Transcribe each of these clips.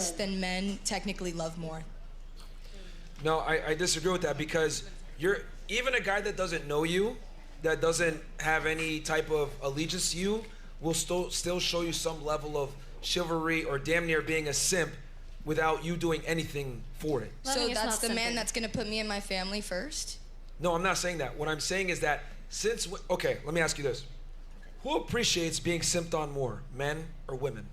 less, then men technically love more. No, I disagree with that because even a guy that doesn't know you, that doesn't have any type of allegiance to you, will still show you some level of chivalry or damn near being a simp without you doing anything for it. So that's the man that's gonna put me and my family first? No, I'm not saying that. What I'm saying is that okay, let me ask you this. Who appreciates being simped on more, men or women?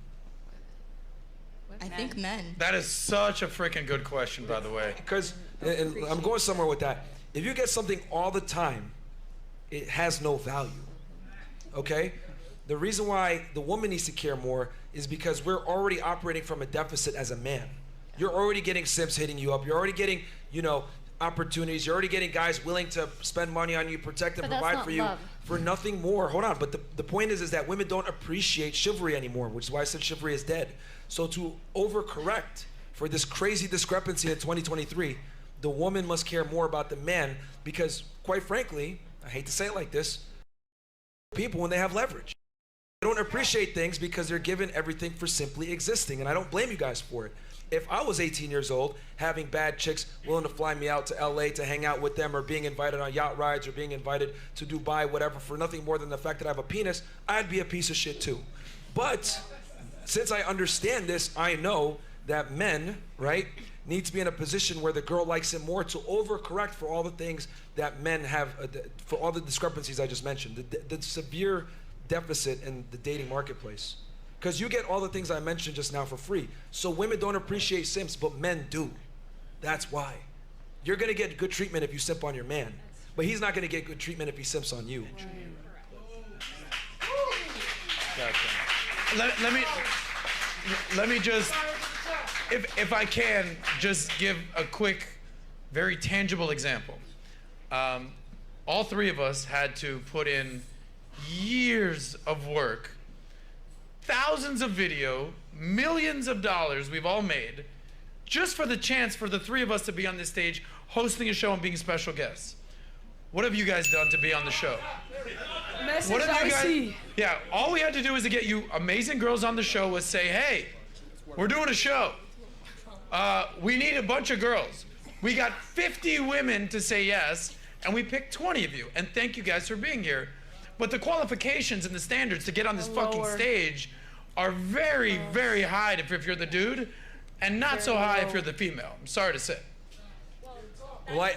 I think men. That is such a freaking good question, by the way. Because, and I'm going somewhere with that. If you get something all the time, it has no value, okay? The reason why the woman needs to care more is because we're already operating from a deficit as a man. You're already getting simps hitting you up. You're already getting, opportunities. You're already getting guys willing to spend money on you, protect and provide for you for nothing more. Hold on, but the point is that women don't appreciate chivalry anymore, which is why I said chivalry is dead. So to overcorrect for this crazy discrepancy in 2023, the woman must care more about the man because, quite frankly, I hate to say it like this, people when they have leverage. They don't appreciate things because they're given everything for simply existing, and I don't blame you guys for it. If I was 18 years old, having bad chicks willing to fly me out to LA to hang out with them or being invited on yacht rides or being invited to Dubai, whatever, for nothing more than the fact that I have a penis, I'd be a piece of shit too. But since I understand this, I know that men, right, need to be in a position where the girl likes him more to overcorrect for all the things that men have, for all the discrepancies I just mentioned, the severe deficit in the dating marketplace. Because you get all the things I mentioned just now for free. So women don't appreciate simps, but men do. That's why. You're gonna get good treatment if you simp on your man, but he's not gonna get good treatment if he simps on you. Gotcha. Let me just, if I can, just give a quick, very tangible example. All three of us had to put in years of work, thousands of video, millions of dollars we've all made, just for the chance for the three of us to be on this stage hosting a show and being special guests. What have you guys done to be on the show? Message I see. Yeah, all we had to do is to get you amazing girls on the show was say, hey, we're doing a show. We need a bunch of girls. We got 50 women to say yes, and we picked 20 of you. And thank you guys for being here. But the qualifications and the standards to get on this fucking stage are very, very high if you're the dude, and not so high if you're the female. I'm sorry to say. Well,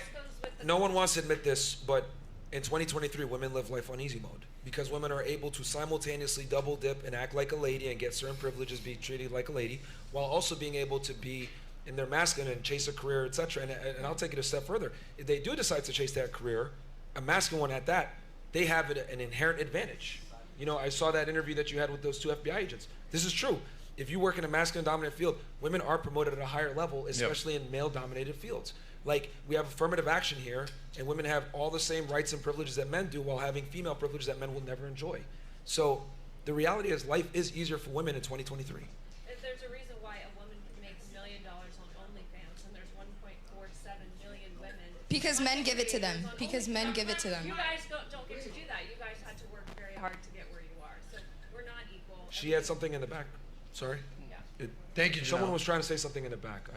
no one wants to admit this, but in 2023, women live life on easy mode because women are able to simultaneously double dip and act like a lady and get certain privileges, be treated like a lady, while also being able to be in their masculine and chase a career, etc. And I'll take it a step further. If they do decide to chase that career, a masculine one at that, they have an inherent advantage. I saw that interview that you had with those two FBI agents. This is true. If you work in a masculine dominant field, women are promoted at a higher level, especially in male dominated fields. Like, we have affirmative action here, and women have all the same rights and privileges that men do while having female privileges that men will never enjoy. So the reality is life is easier for women in 2023. There's a reason why a woman can make $1 million on OnlyFans, and there's 1.47 million women. Because men give it to them. Because men give it to them. You guys don't get to do that. You guys had to work very hard to get where you are. So we're not equal. She had something in the back. Sorry? Yeah. Thank you, Janelle. Someone was trying to say something in the back.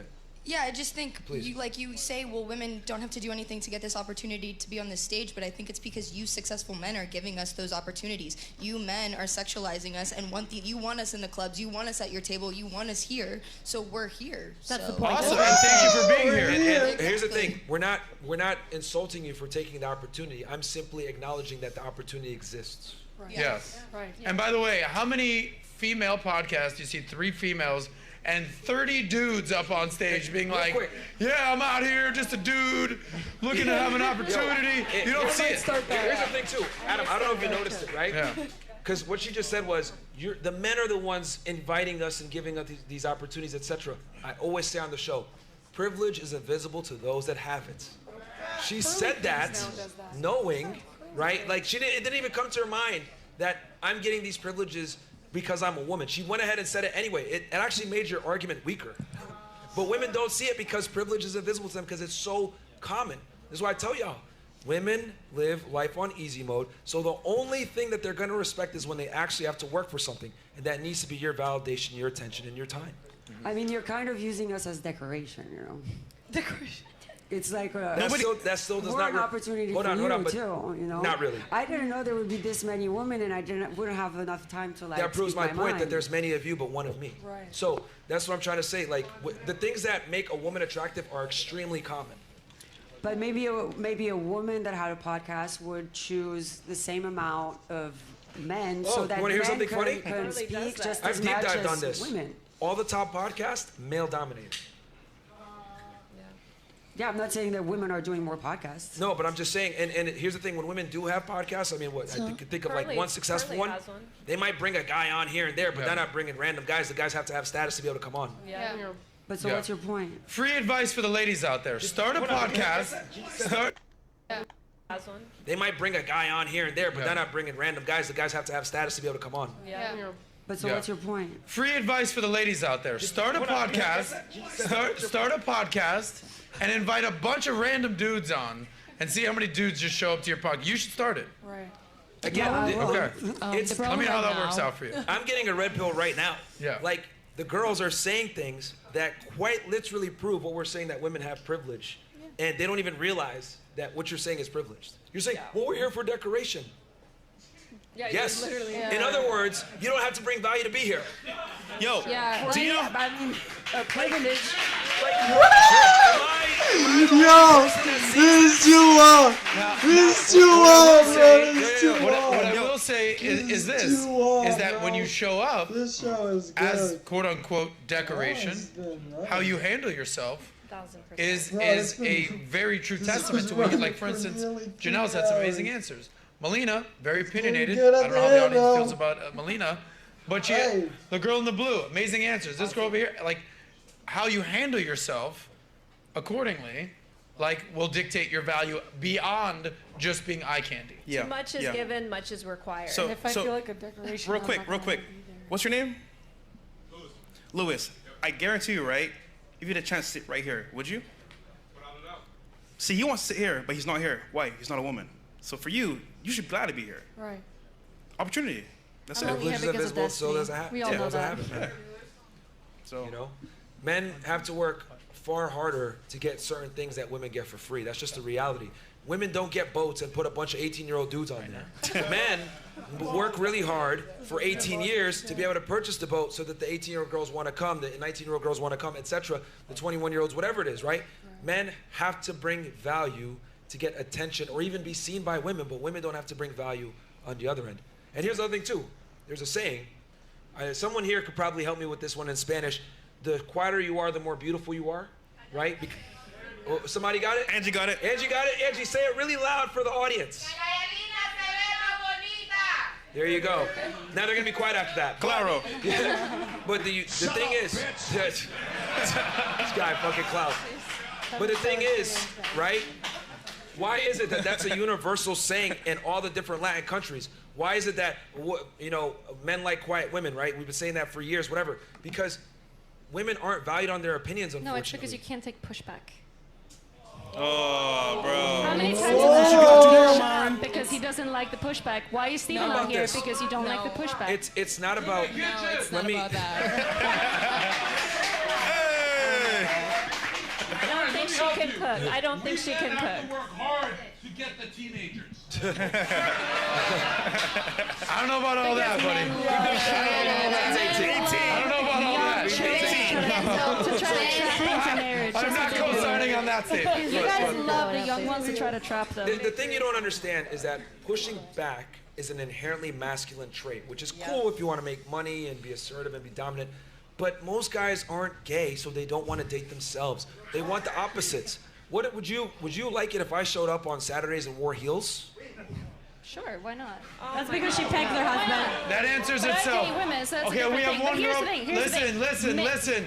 Yeah, I just think Please. you say, well, women don't have to do anything to get this opportunity to be on this stage, but I think it's because you successful men are giving us those opportunities. You men are sexualizing us and you want us in the clubs, you want us at your table, you want us here, so we're here. That's the point. Awesome, and thank you for being here. And here's the thing, we're not insulting you for taking the opportunity. I'm simply acknowledging that the opportunity exists. Right. Yes. Right. And by the way, how many female podcasts do you see 3 females and 30 dudes up on stage being like, yeah, I'm out here, just a dude, looking to have an opportunity. You don't see it. Here's the thing too, Adam, I don't know if you noticed it, right? Yeah. Because what she just said was, the men are the ones inviting us and giving us these opportunities, etc. I always say on the show, privilege is invisible to those that have it. She said that knowing, right? Like it didn't even come to her mind that I'm getting these privileges because I'm a woman. She went ahead and said it anyway. It actually made your argument weaker. But women don't see it because privilege is invisible to them because it's so common. This is why I tell y'all, women live life on easy mode. So the only thing that they're gonna respect is when they actually have to work for something. And that needs to be your validation, your attention, and your time. I mean, you're kind of using us as decoration, you know. Decoration. It's like That still does we're not an opportunity hold for on, you but too, you know. not really. I didn't know there would be this many women, and I wouldn't have enough time to like. That proves speak my point mind. that there's many of you, but one of me. Right. So that's what I'm trying to say. Like the things that make a woman attractive are extremely common. But maybe a woman that had a podcast would choose the same amount of men, Oh, so you that wanna hear men something funny? can Totally does speak that. just I've as deep much dived on as this. women. All the top podcasts, male dominated. Yeah, I'm not saying that women are doing more podcasts. No, but I'm just saying, and here's the thing, when women do have podcasts, I mean, I think of like Curly- one successful Curly one, has one. they might bring a guy on here and there, but Yeah. they're not bringing random guys. The guys have to have status to be able to come on. Yeah. But so Yeah. what's your point? Free advice for the ladies out there. Start a podcast. Has one. They might bring a guy on here and there, but Yeah. they're not bringing random guys. The guys have to have status to be able to come on. Yeah. But so Yeah. what's your point? Free advice for the ladies out there. Start a podcast. Start a podcast and invite a bunch of random dudes on and see how many dudes just show up to your podcast. You should start it. Right. Again, Okay. it's, Let me know how that works out for you. I'm getting a red pill right now. Yeah. Like, the girls are saying things that quite literally prove what we're saying, that women have privilege. And they don't even realize that what you're saying is privileged. You're saying, well, we're here for decoration. Yeah. Yes. Literally. In other words, you don't have to bring value to be here. Yo, Yeah, do you know? I mean, privilege. Yo, This is too long. This is too long, bro. This is too What I long. will say is this, too long, is that when bro. you show up This show is good. as quote unquote decoration, It's been nice. how you handle yourself 1000%. is Bro, it's is a been- very true this testament is to what you running like. For for instance, nearly 2 Janelle's had some amazing hours. answers. Melina, very opinionated. good I at don't know how the the end, audience though. feels about Melina, but she, Hey. the girl in the blue, amazing answers. This girl over here, like how you handle yourself accordingly, like will dictate your value beyond just being eye candy. Yeah. Much is yeah. given, much is required. So, If I so feel like a decoration, real I'm quick, not real gonna quick. be there. What's your name? Louis. I guarantee you, right? If you had a chance to sit right here, would you? See, he wants to sit here, but he's not here. Why? He's not a woman. So for you, you should be glad to be here. Right. Opportunity. That's I'm it. only privilege is here because of invisible, so destiny. does it happen. We all know that. Happen, man. So You know, men have to work far harder to get certain things that women get for free. That's just the reality. Women don't get boats and put a bunch of 18-year-old dudes on there. Men work really hard for 18 years to be able to purchase the boat so that the 18-year-old girls want to come, the 19-year-old girls want to come, etc. The 21-year-olds, whatever it is, right? Men have to bring value to get attention or even be seen by women, but women don't have to bring value on the other end. And here's the other thing too. There's a saying. Someone here could probably help me with this one in Spanish. The quieter you are, the more beautiful you are, right? Oh, somebody got it? Angie got it. Angie got it? Angie, say it really loud for the audience. There you go. Now they're gonna be quiet after that. Claro. But the thing is, this guy fucking clout. But the thing is, right? Why is it that that's a universal saying in all the different Latin countries? Why is it that, you know, men like quiet women, right? We've been saying that for years, whatever. Because women aren't valued on their opinions, unfortunately. No, it's because you can't take pushback. Oh, bro. How many times has that happened to because he doesn't like the pushback? Why is Steven How not about here? this? Because you don't like the pushback. It's not about. No, it's Let not me- about that. I don't think she can cook. I don't think she can cook. Work hard to get the teenagers. I don't know about all that, buddy. I don't know about all that. To try to trap into marriage. I'm not co-signing on that statement. You guys love the young ones to try to trap them. The thing you don't understand is that pushing back is an inherently masculine trait, which is cool if you want to make money and be assertive and be dominant. But most guys aren't gay, so they don't want to date themselves. They want the opposites. What would you like it if I showed up on Saturdays and wore heels? Sure, why not? That's because she pegged their husband. That answers But I itself. hate women, so that's a Okay, different we have thing. But one here's girl. the thing, here's the thing. Listen.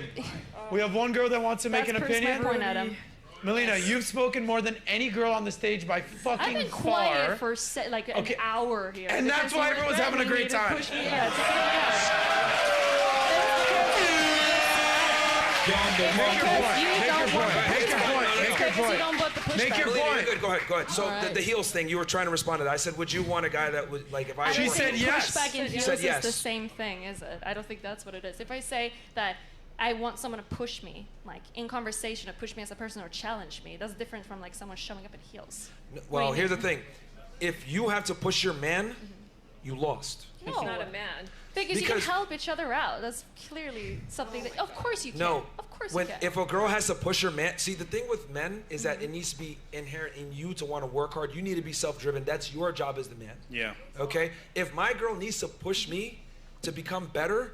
We have one girl that wants to make an That proves my opinion. point, Adam. Melina, you've spoken more than any girl on the stage by I've fucking been far. quiet for like an Okay. hour here. And that's because why you were everyone's having a threatening great me to time. push me. Yeah, it's okay, Make your point. Make your point. Make your point. Make your because you point. don't want the pushback. Make your Melina, point. you're good. Go ahead. So Alright. the heels thing, you were trying to respond to that. I said, would you want a guy that would, like, if I... She wore- said yes. Pushback and You heels said is yes. the same thing, is it? I don't think that's what it is. If I say that I want someone to push me, like in conversation, to push me as a person or challenge me. That's different from like someone showing up in heels. Well, What do you here's the mean? thing. If you have to push your man, you lost. He's not a man. Because you can Because- help each other out. That's clearly something that, of course you can. No. Of course When you can. if a girl has to push her man, see the thing with men is that it needs to be inherent in you to want to work hard. You need to be self-driven. That's your job as the man. Yeah. Okay? If my girl needs to push me to become better,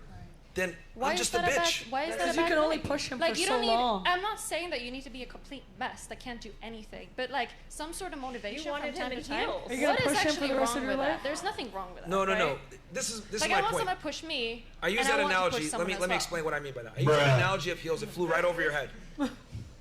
then Why I'm is just that a a bad? bitch. Why is that a Because bad you can only thing? push him like, for you so don't need, long. I'm not saying that you need to be a complete mess that can't do anything, but like some sort of motivation You wanted from time him to in time. heels. Are you gonna What is push him for actually the rest wrong of your with life? that? There's nothing wrong with that. No, no, right? no. This is Like my I want point. someone to push me. I use and that I want to analogy. push Let someone me as let me well. explain what I mean by that. I use that analogy of heels. It flew right over your head.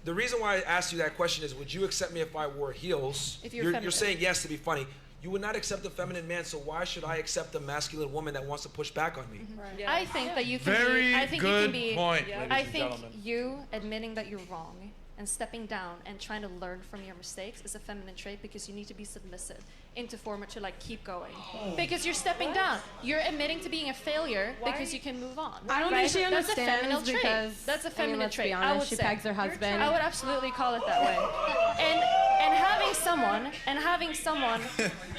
The reason why I asked you that question is, would you accept me if I wore heels? If you're you're feminine. saying yes to be funny. You would not accept a feminine man, so why should I accept a masculine woman that wants to push back on me? Yeah. I think that you can Very be. I think good you can be. point, Yeah. ladies I and think gentlemen. you admitting that you're wrong and stepping down and trying to learn from your mistakes is a feminine trait because you need to be submissive into form to like keep going. Because you're stepping down. You're admitting to being a failure because you can move on. I don't right? think she That's a understands feminine trait. because That's a I mean, feminine let's trait. be I honest, would she say. pegs her husband. I would absolutely call it that way. And having someone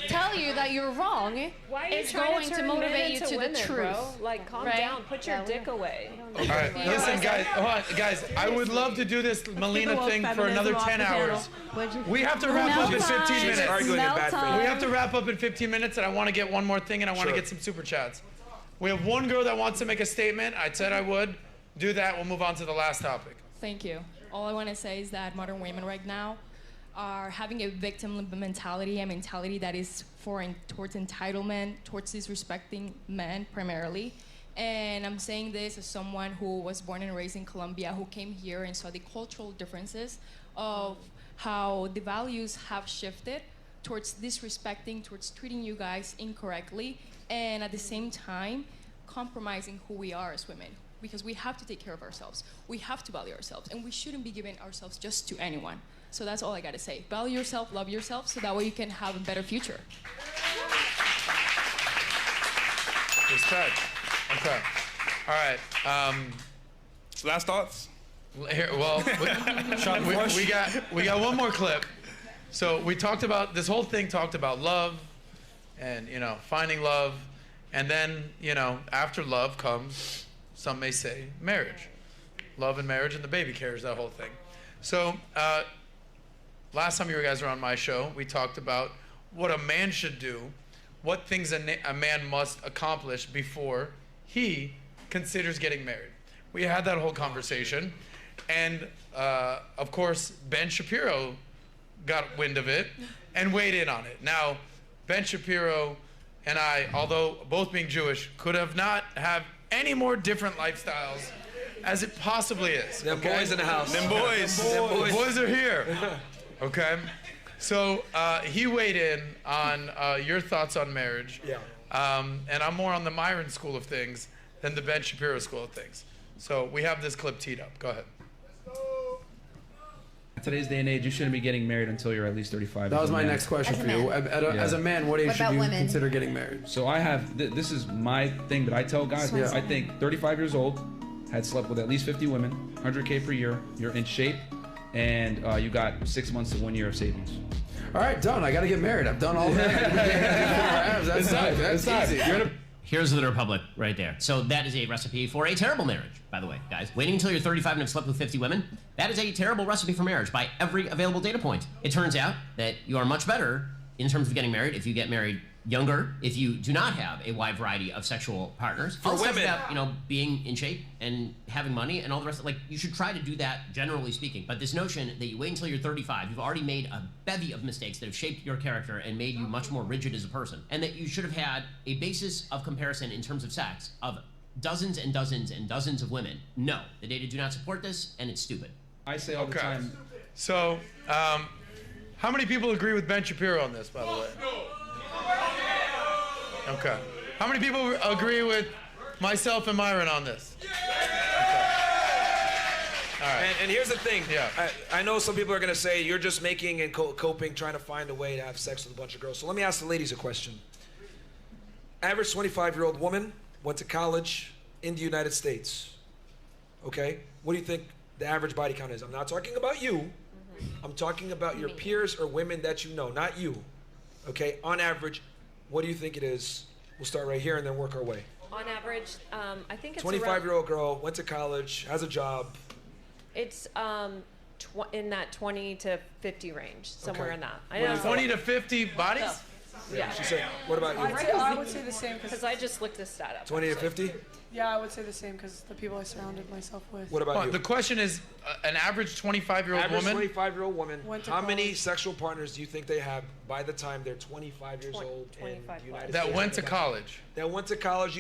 tell you that you're wrong Why are you is trying going to to turn motivate men you into to women, the truth. bro? Like, calm Right? down. Put your dick away. All right, listen, guys. Hold on, guys. I would love to do this Melina thing for another 10 hours. We have to wrap up in 15 She's minutes. arguing in bad faith. We have to wrap up in 15 minutes, and I want to get one more thing, and I want to Sure. get some super chats. We have one girl that wants to make a statement. I said I would do that. We'll move on to the last topic. Thank you. All I want to say is that modern women right now are having a victim mentality, a mentality that is towards entitlement, towards disrespecting men primarily. And I'm saying this as someone who was born and raised in Colombia, who came here and saw the cultural differences of how the values have shifted towards disrespecting, towards treating you guys incorrectly, and at the same time, compromising who we are as women. Because we have to take care of ourselves. We have to value ourselves, and we shouldn't be giving ourselves just to anyone. So that's all I gotta say. Value yourself, love yourself, so that way you can have a better future. Respect. Okay. All right. Last thoughts? Here, well, we got one more clip. So we talked about this whole thing. Talked about love, and finding love, and then after love comes, some may say, marriage. Love and marriage and the baby carriage, that whole thing. So last time you guys were on my show, we talked about what a man should do, what things a man must accomplish before he considers getting married. We had that whole conversation, and of course, Ben Shapiro got wind of it and weighed in on it. Now, Ben Shapiro and I, although both being Jewish, could have not have any more different lifestyles as it possibly is. Them boys in the house. Them boys. The boys are here. Okay? So he weighed in on your thoughts on marriage. Yeah. And I'm more on the Myron school of things than the Ben Shapiro school of things. So we have this clip teed up. Go ahead. In today's day and age, you shouldn't be getting married until you're at least 35. That was as a my man. next question As a for you. man. As a man, what age What should about you women? consider getting married? So I have, this is my thing that I tell guys. Yeah. I think 35 years old, had slept with at least 50 women, 100K per year, you're in shape, and you got 6 months to 1 year of savings. All right, done. I got to get married. I've done all that. That's time. That's It's time. easy. You're in a Here's the Republic right there. So that is a recipe for a terrible marriage, by the way, guys. Waiting until you're 35 and have slept with 50 women, that is a terrible recipe for marriage by every available data point. It turns out that you are much better in terms of getting married if you get married younger, if you do not have a wide variety of sexual partners. For All the stuff women. about, being in shape and having money and all the rest. Like, you should try to do that, generally speaking. But this notion that you wait until you're 35, you've already made a bevy of mistakes that have shaped your character and made you much more rigid as a person, and that you should have had a basis of comparison in terms of sex of dozens and dozens and dozens of women. No, the data do not support this, and it's stupid. I say all the time. So, how many people agree with Ben Shapiro on this, by the way? Okay. How many people agree with myself and Myron on this? Okay. All right. And here's the thing. Yeah. I know some people are going to say you're just making and coping, trying to find a way to have sex with a bunch of girls. So let me ask the ladies a question. Average 25-year-old woman went to college in the United States. okay, what do you think the average body count is? I'm not talking about you. I'm talking about your peers or women that you know, not you. Okay, on average, what do you think it is? We'll start right here and then work our way. On average, I think it's 25-year-old girl, went to college, has a job. It's in that 20 to 50 range, somewhere Okay. in that. I know. 20 to 50 bodies? Yeah. She said, what about you? I would say the same Because I just looked this stat up. 20 to 50? Yeah, I would say the same because the people I surrounded myself with. What about you? The question is, an average 25-year-old Average woman? 25-year-old woman, Went to how many college. sexual partners do you think they have by the time they're 25 years old in 25 United That States? went to college. That went to college.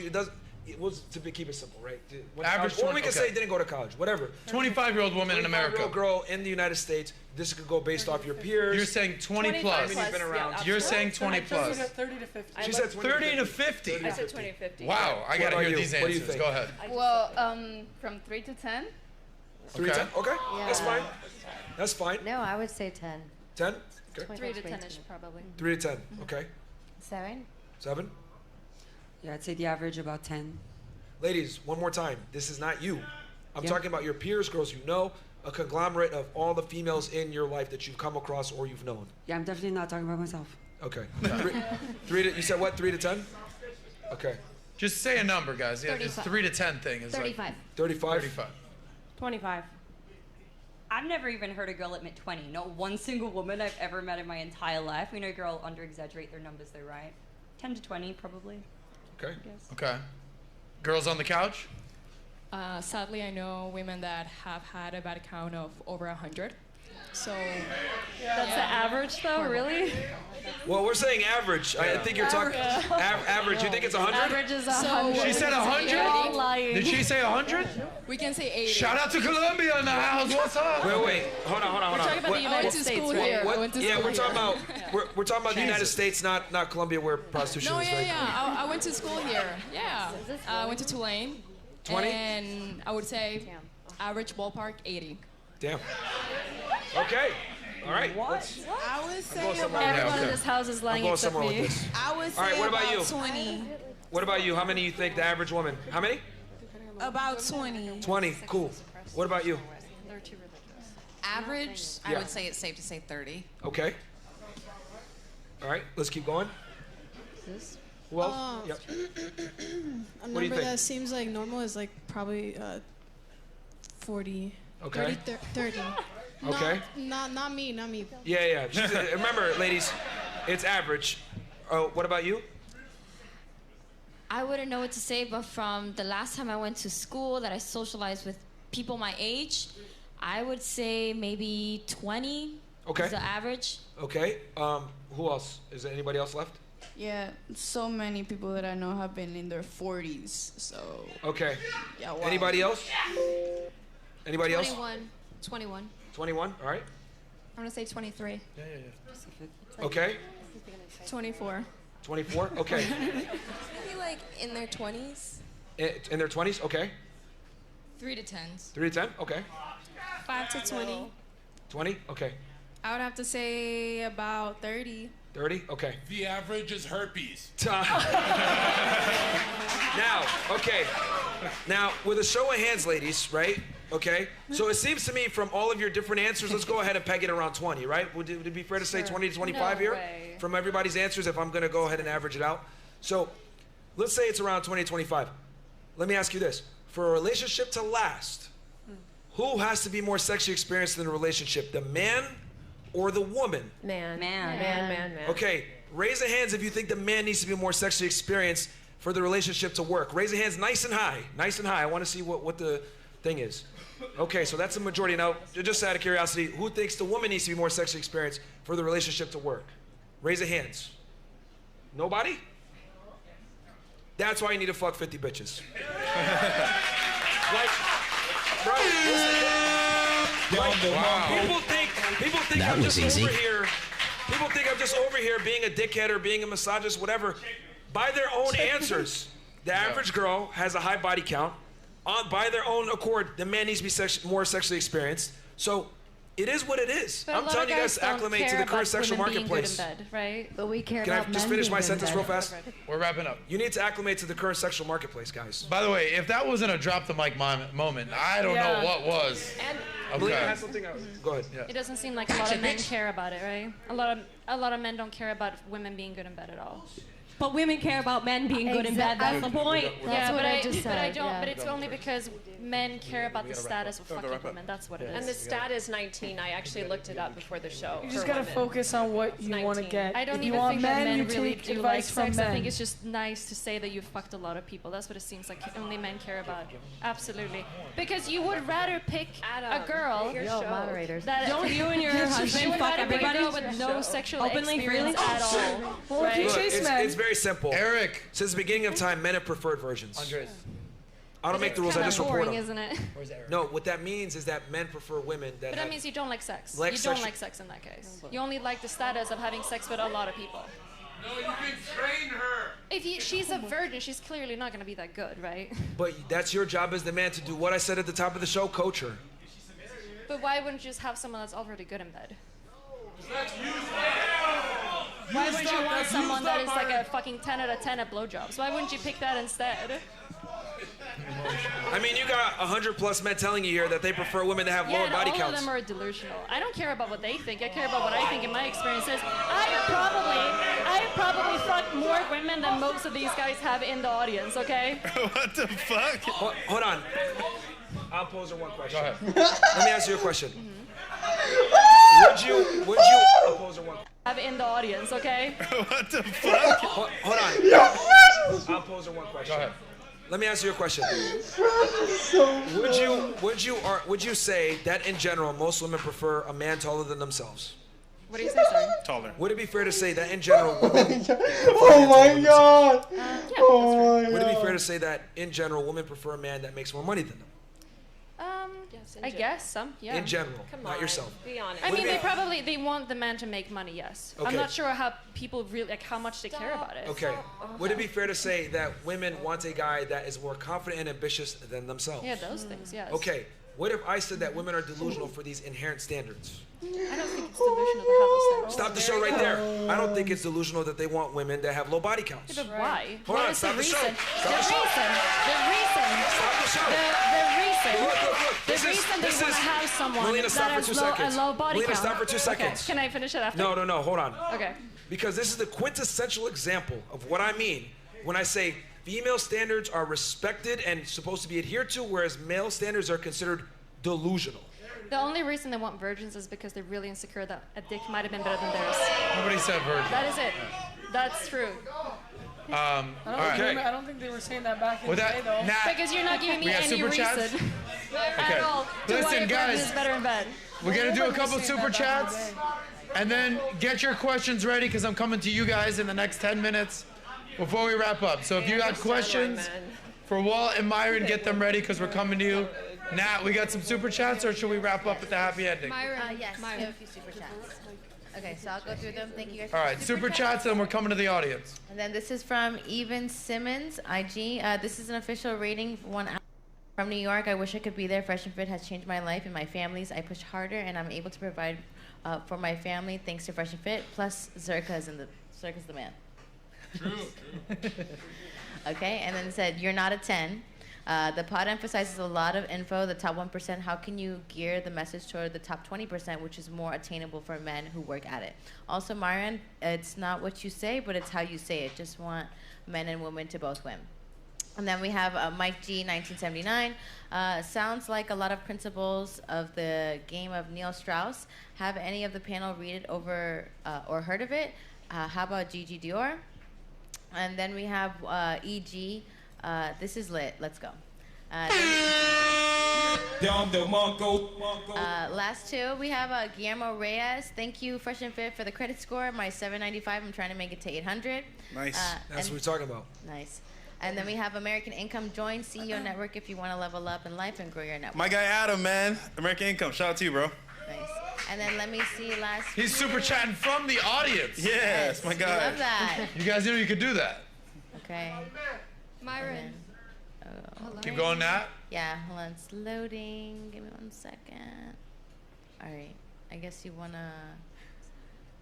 It was to keep it simple, right? Went to Average college, or we 20 can say didn't go to college, whatever. 25-year-old woman in America. 25-year-old girl in the United States. This could go based off your peers. You're saying 20 plus. How many you've been around? You're saying 20 plus. 30 to 50. She said 20 30 to 50. I said 20 to 50. Wow, I What gotta about hear you? these What do you answers. think? Go ahead. Well, from 3 to 10. 3 to 10? Okay, that's fine. That's fine. No, I would say 10. 10? Okay. 3 to 10-ish, probably. 3 to 10, okay. 7? 7? Yeah, I'd say the average about 10. Ladies, one more time. This is not you. I'm Yeah. talking about your peers, girls you know, a conglomerate of all the females in your life that you've come across or you've known. Yeah, I'm definitely not talking about myself. Okay. You said what? 3 to 10? Okay. Just say a number, guys. Yeah, it's 35. 3 to 10 thing is 35. like 35? 35. 25. I've never even heard a girl admit 20. Not one single woman I've ever met in my entire life. We know a girl under-exaggerate their numbers, though, right? 10 to 20, probably. Okay. Okay. Girls on the couch? Sadly, I know women that have had a body count of over 100. So That's the average, though, really? Well, we're saying average. I think you're talking average. You think it's 100? Average is So 100. She said 100? You're all lying. Did she say 100? we can say 80. Shout out to Colombia in the house. What's up? Wait. Hold on. We're talking about the I United went to States, school right? here. What? I went to Yeah, school we're talking here. about we're talking about the United States, not Colombia, where prostitution No, is very common. I went to school here. Yeah. I went to Tulane. 20? And I would say average ballpark 80. Damn. Okay. All right. Let's- I would go say somewhere about, Everyone okay. in this house is I'm lying going except somewhere me. with this. I would say All right, what about about you? 20. What about you? How many you think the average woman? How many? About 20. 20. Cool. What about you? They're too religious. Average, I Yeah. would say it's safe to say 30. Okay. All right. Let's keep going. Who else? Yep. A What do you number think? that seems like normal is like probably 40. Okay. 30. Okay. Not me. Yeah. Remember, ladies, it's average. Oh, what about you? I wouldn't know what to say, but from the last time I went to school that I socialized with people my age, I would say maybe 20 Okay. is the average. Okay. Who else? Is there anybody else left? Yeah, so many people that I know have been in their 40s. So. Okay. Yeah. Wow. Anybody else? Anybody else? 21. 21. All right. I'm going to say 23. Yeah. Okay. 24. 24. Okay. Maybe like in their 20s. In their 20s. Okay. 3 to 10s. 3 to 10. Okay. 5 to 20. 20. Okay. I would have to say about 30. 30. Okay. The average is herpes. Now, okay. Now, with a show of hands, ladies, right? Okay. So it seems to me from all of your different answers, let's go ahead and peg it around 20, right? Would it be fair to say 20 to 25 No here? way. From everybody's answers, if I'm going to go ahead and average it out. So let's say it's around 20 to 25. Let me ask you this. For a relationship to last, who has to be more sexually experienced in the relationship, the man or the woman? Man. Okay, raise the hands if you think the man needs to be more sexually experienced for the relationship to work. Raise the hands nice and high. Nice and high. I want to see what the thing is. Okay, so that's the majority. Now, just out of curiosity, who thinks the woman needs to be more sexually experienced for the relationship to work? Raise the hands. Nobody? That's why you need to fuck 50 bitches. Like, bro, people think That I'm was just easy. over here. People think I'm just over here being a dickhead or being a misogynist, whatever. By their own answers, the average girl has a high body count. By their own accord, the man needs to be more sexually experienced. So, It is what it is. But a I'm lot telling of you guys guys to don't acclimate to care the about current sexual women being marketplace. good in bed, right? But we care Can I about just men finish my being good sentence in real bed. fast? We're wrapping up. You need to acclimate to the current sexual marketplace, guys. By the way, if that wasn't a drop the mic moment, I don't know what was. Melina Okay. has something else. Go ahead. It doesn't seem like a lot of men care about it, right? A lot of men don't care about women being good in bed at all. But women care about men being good in bed. That's the point. Yeah, what but I just but I said, don't. yeah. But it's only because men care about the status of fucking women. That's what it is. And the stat is 19. I actually looked it up before the show. You just for gotta women. focus on what It's you want to 19. get. I don't if you even want think men, that men you really take do like advice from sex. men. I think it's just nice to say that you've fucked a lot of people. That's what it seems like only men care about. Absolutely. Because you would rather pick a girl your Yo, show. moderators. that Don't you and your husband you would fuck rather pick a everybody? girl with no sexual Openly, experience freely? at all. Well, if you Look, chase men, it's very simple. Eric. Since the beginning of time, men have preferred virgins. Andres. I don't make the rules. I Kinda just report boring, them. isn't it? No, what that means is that men prefer women that But have that means you don't like sex. Like You don't sexu- like sex in that case. You only like the status of having sex with a lot of people. No, you can train her. If she's a virgin, she's clearly not going to be that good, right? But that's your job as the man to do what I said at the top of the show, coach her. But why wouldn't you just have someone that's already good in bed? Why Why wouldn't you want someone that is like a fucking 10 out of 10 at blowjobs? Why wouldn't you pick that instead? I mean, you got 100+ men telling you here that they prefer women that have Yeah, lower and body all counts. of them are delusional. I don't care about what they think. I care about what I think in my experiences. I probably fucked more women than most of these guys have in the audience, okay? What the fuck? Hold on. I'll pose her one question. Go ahead. Let me ask you a question. Would you, I'll pose her one. Have in the audience, okay? What the fuck? Hold on. I'll pose her one question. Go ahead. Let me ask you a question. Would you say that in general most women prefer a man taller than themselves? What do you say, sorry? Taller. Would it be fair to say that in general women Oh my god! Oh my Would it be god. fair to say that in general women prefer a man that makes more money than them? I guess some, yeah. In general, Come not on, yourself. Be honest. I Would mean, it be- they want the man to make money, yes. Okay. I'm not sure how people really, like how much they care about it. Okay. Would it be fair to say that women want a guy that is more confident and ambitious than themselves? Yeah, those things, yes. Okay. What if I said that women are delusional for these inherent standards? I don't think it's delusional to have those standards. Stop the show right there. I don't think it's delusional that they want women that have low body counts. Yeah, but why? Hold What on, is stop the the show. reason? Stop The the show. reason. Stop the show. The reason. Look. The reason they want to have someone Melina, stop that for 2 has seconds. a low body Melina, count. stop for 2 seconds. Okay. Can I finish it after? No, hold on. Okay. Because this is the quintessential example of what I mean when I say female standards are respected and supposed to be adhered to, whereas male standards are considered delusional. The only reason they want virgins is because they're really insecure that a dick might have been better than theirs. Nobody said virgin. That is it. That's true. All right. I don't think they were saying that back in With the that- day, though. Nat, Because you're not giving me we got any super reason chats? at all to why Listen, a virgin guys. is better in bed. We're gonna do a Nobody was couple saying super that back in the chats, day. and then get your questions ready because I'm coming to you guys in the next 10 minutes before we wrap up. So if you got questions for Walt and Myron, get them ready because we're coming to you. Nat, we got some super chats, or should we wrap up with the happy ending? Yes, we have a few super chats. Okay, so I'll go through them. Thank you guys. All for right, the super chats, and then we're coming to the audience. And then this is from Even Simmons, IG. This is an official rating for 1 hour. From New York, I wish I could be there. Fresh and Fit has changed my life and my family's. I push harder, and I'm able to provide for my family thanks to Fresh and Fit. Plus, Zerka's the man. True. Okay, and then it said, you're not a 10. The pod emphasizes a lot of info, the top 1%. How can you gear the message toward the top 20%, which is more attainable for men who work at it? Also, Marian, it's not what you say, but it's how you say it. Just want men and women to both win. And then we have Mike G, 1979. Sounds like a lot of principles of the game of Neil Strauss. Have any of the panel read it over or heard of it? How about Gigi Dior? And then we have EG. This is lit. Let's go. Last two, we have Guillermo Reyes. Thank you, Fresh and Fit, for the credit score. My 795. I'm trying to make it to 800. Nice. That's what we're talking about. Nice. And then we have American Income. Join CEO Network if you want to level up in life and grow your network. My guy Adam, man. American Income. Shout out to you, bro. Nice. And then let me see last. He's super chatting from the audience. Yes, my guy. Love that. You guys knew you could do that. Okay. Myron. Keep going, Nat. Yeah, hold on. It's loading. Give me 1 second. All right. I guess you wanna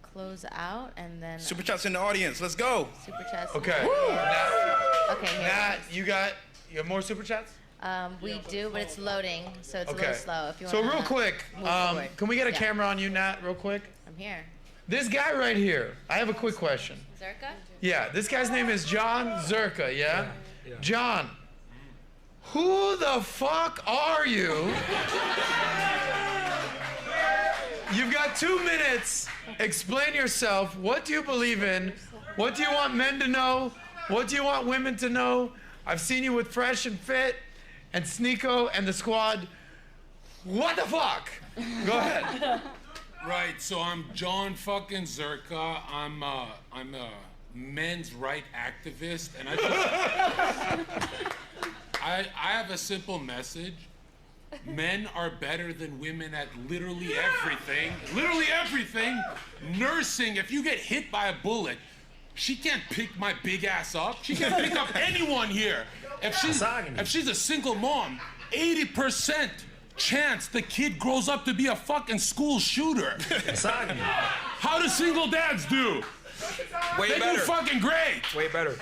close out and then Super chats in the audience. Let's go. super chats. Okay. Okay. Here. Nat, you have more super chats? We do, but it's loading, so it's a little slow. If you So wanna real quick, move forward. can we get a Yeah. camera on you, Nat, real quick? I'm here. This guy right here. I have a quick question. Zerka? Yeah, this guy's name is John Zerka, yeah? John, who the fuck are you? You've got 2 minutes. Explain yourself. What do you believe in? What do you want men to know? What do you want women to know? I've seen you with Fresh and Fit and Sneeko and the squad. What the fuck? Go ahead. Right, so I'm John fucking Zerka. I'm a men's right activist, and I have a simple message. Men are better than women at literally everything. Literally everything. Nursing, if you get hit by a bullet, she can't pick my big ass up. She can't pick up anyone here. If she's a single mom, 80% chance the kid grows up to be a fucking school shooter. How do single dads do? Way better. Do fucking great. Way better.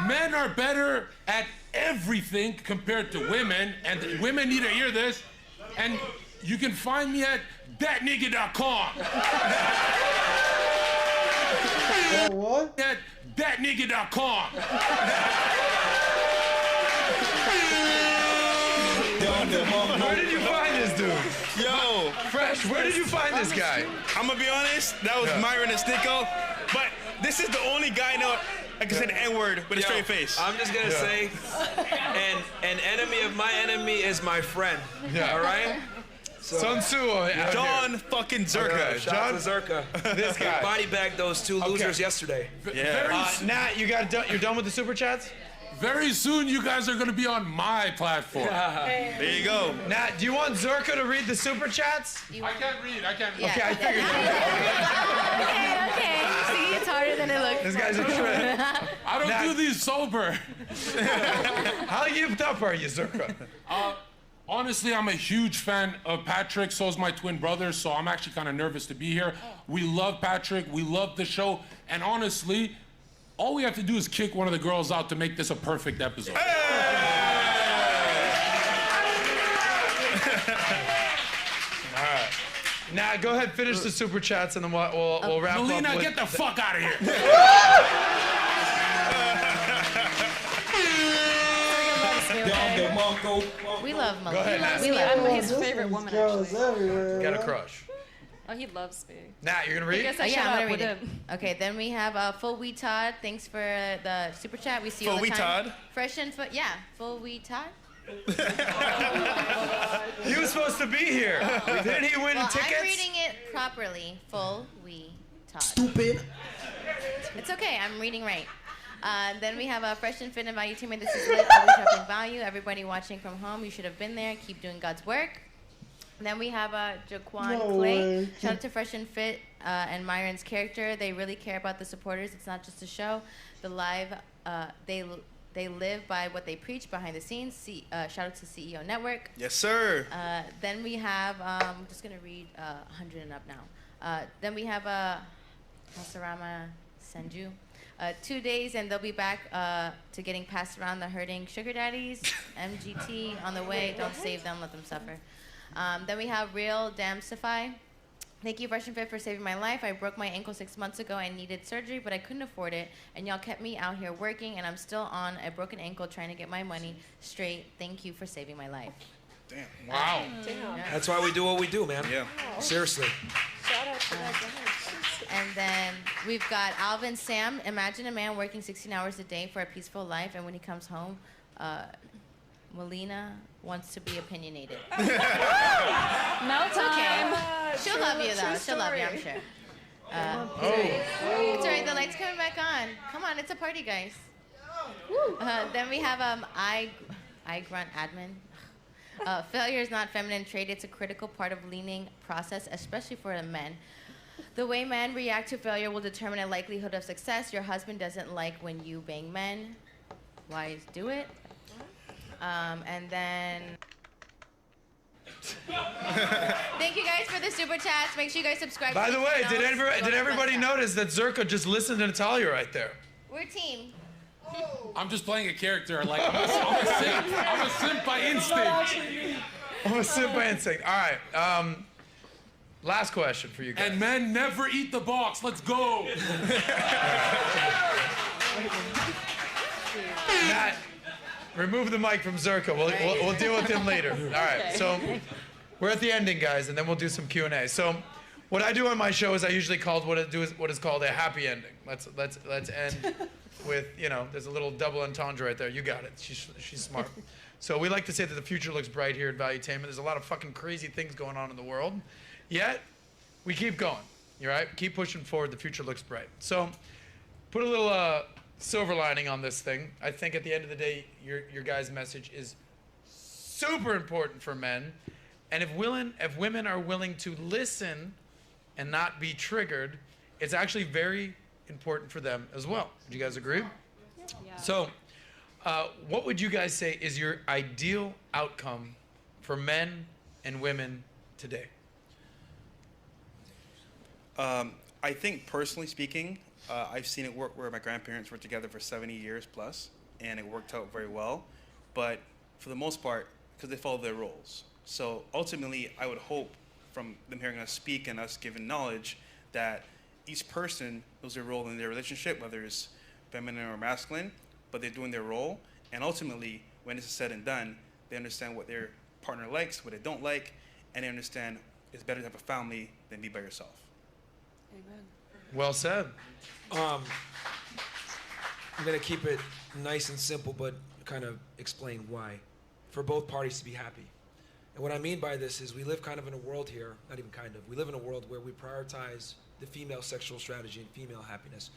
Men are better at everything compared to women, and women need to hear this. And you can find me at thatnigga.com. What? At thatnigga.com. Where did you find this dude? Yo. Fresh, where did you find this guy? I'm gonna be honest, that was Myron and Sneeko, but this is the only guy I know I can say the N-word with a straight face. I'm just gonna say, an enemy of my enemy is my friend. Yeah. All right? So, Sun Tzu out John here. fucking Zerka. Shout out to Zerka. This guy. Body bagged those two losers yesterday. Yeah. Nat, you're done with the super chats? Very soon, you guys are gonna be on my platform. There you go. Nat, do you want Zerka to read the super chats? I can't read. Okay, I figured. Okay. See, it's harder than it looks. This guy's a shred. I don't do these sober. How yipped up are you, Zerka? Honestly, I'm a huge fan of Patrick. So is my twin brother. So I'm actually kind of nervous to be here. We love Patrick. We love the show. And honestly, all we have to do is kick one of the girls out to make this a perfect episode. All right. Nat, go ahead, finish the super chats, and then we'll wrap up. Melina, with get the fuck out of here. We love Melissa. Go ahead, Nat. We love I'm his favorite woman, actually. Got a crush. Oh, he loves me. Nat, you're gonna read? I guess I Oh, shut yeah, I'm up gonna with read it. him. Okay, then we have Full Wheat Todd. Thanks for the super chat. We see you Full all the Wheat time. Todd? Fresh and yeah, Full Wheat Todd. He was supposed to be here. Didn't he win Well, tickets? I'm reading it properly. Full Wheat Todd. Stupid. It's okay. I'm reading right. Then we have a Fresh and Fit and Value teammate. This is lit. Always dropping value. Everybody watching from home, you should have been there. Keep doing God's work. Then we have Jaquan No Clay. way. Shout out to Fresh and Fit and Myron's character. They really care about the supporters. It's not just a show. The live, they live by what they preach behind the scenes. Shout out to CEO Network. Yes, sir. Then we have, I'm just going to read 100 and up now. Then we have Hasarama Senju. 2 days and they'll be back to getting passed around the hurting sugar daddies. MGT on the way. Don't save them, let them suffer. Then we have Real Damsify. Thank you, Fresh and Fit, for saving my life. I broke my ankle 6 months ago and needed surgery, but I couldn't afford it. And y'all kept me out here working, and I'm still on a broken ankle trying to get my money straight. Thank you for saving my life. Damn. Wow. That's why we do what we do, man. Yeah. Seriously. Shout out to that guy. And then we've got Alvin Sam. Imagine a man working 16 hours a day for a peaceful life, and when he comes home, Melina wants to be opinionated. No It's time. okay. She'll love you, though. She'll love you, I'm sure. It's all right. The light's coming back on. Come on, it's a party, guys. Then we have I Grunt Admin. Failure is not feminine trait. It's a critical part of leaning process, especially for the men. The way men react to failure will determine a likelihood of success. Your husband doesn't like when you bang men. Wives do it. And then Thank you guys for the super chats. Make sure you guys subscribe. By to the the way, channels. did everybody notice that Zerka just listened to Natalia right there? We're a team. I'm just playing a character. Like I'm a simp by instinct. I'm a simp by instinct. All right. Last question for you guys. And men never eat the box. Let's go. Matt, remove the mic from Zerka. We'll deal with him later. All right. So we're at the ending, guys, and then we'll do some Q&A. So what I do on my show is I usually what is called a happy ending. Let's end with, there's a little double entendre right there. You got it. She's smart. So we like to say that the future looks bright here at Valuetainment. There's a lot of fucking crazy things going on in the world. Yet, we keep going. You right? Keep pushing forward. The future looks bright. So put a little silver lining on this thing. I think at the end of the day, your guys' message is super important for men. And if women are willing to listen and not be triggered, it's actually very important for them as well. Would you guys agree? Yeah. So, what would you guys say is your ideal outcome for men and women today? I think personally speaking, I've seen it work where my grandparents were together for 70 years plus, and it worked out very well. But for the most part, because they follow their roles. So ultimately, I would hope from them hearing us speak and us giving knowledge that each person knows their role in their relationship, whether it's feminine or masculine, but they're doing their role. And ultimately, when it's said and done, they understand what their partner likes, what they don't like, and they understand it's better to have a family than be by yourself. Amen. Well said. I'm gonna keep it nice and simple, but kind of explain why. For both parties to be happy. And what I mean by this is we live kind of in a world here, not even kind of, we live in a world where we prioritize the female sexual strategy and female happiness.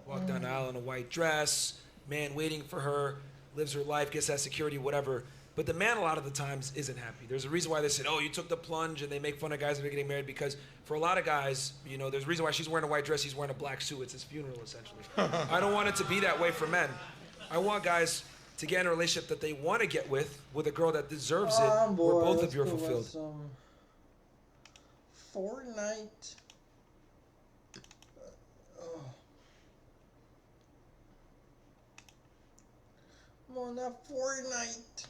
Walk down the aisle in a white dress, man waiting for her, lives her life, gets that security, whatever. But the man a lot of the times isn't happy. There's a reason why they said, oh, you took the plunge, and they make fun of guys that are getting married because for a lot of guys, there's a reason why she's wearing a white dress, he's wearing a black suit. It's his funeral, essentially. I don't want it to be that way for men. I want guys to get in a relationship that they want to get with a girl that deserves it, where both of you are fulfilled. Fortnite. I'm on that Fortnite.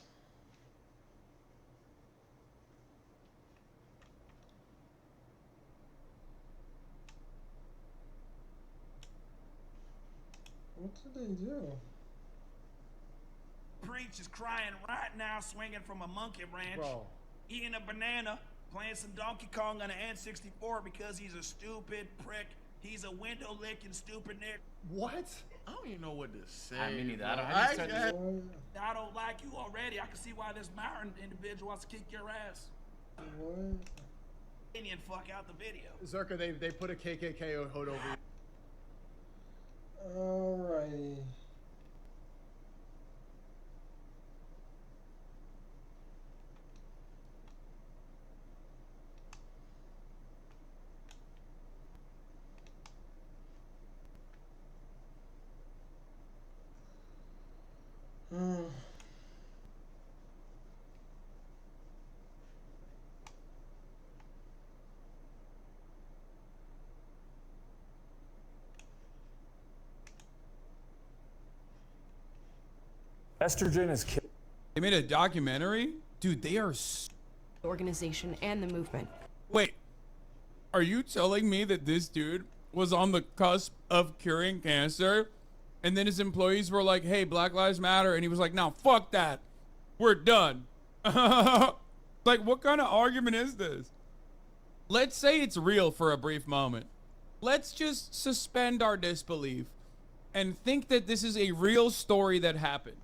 What did they do? Preach is crying right now, swinging from a monkey branch, eating a banana, playing some Donkey Kong on an N64 because he's a stupid prick. He's a window licking stupid Nick. What? I don't even know what to say. Me neither. I don't like you already. I can see why this Myron individual wants to kick your ass. What? And fuck out the video. Zerka, they put a KKK hood over you. Alrighty. Estrogen is killing. They made a documentary? Dude, they are The organization and the movement. Wait. Are you telling me that this dude was on the cusp of curing cancer and then his employees were like, "Hey, Black Lives Matter," and he was like, "No, fuck that. We're done." Like, what kind of argument is this? Let's say it's real for a brief moment. Let's just suspend our disbelief and think that this is a real story that happened.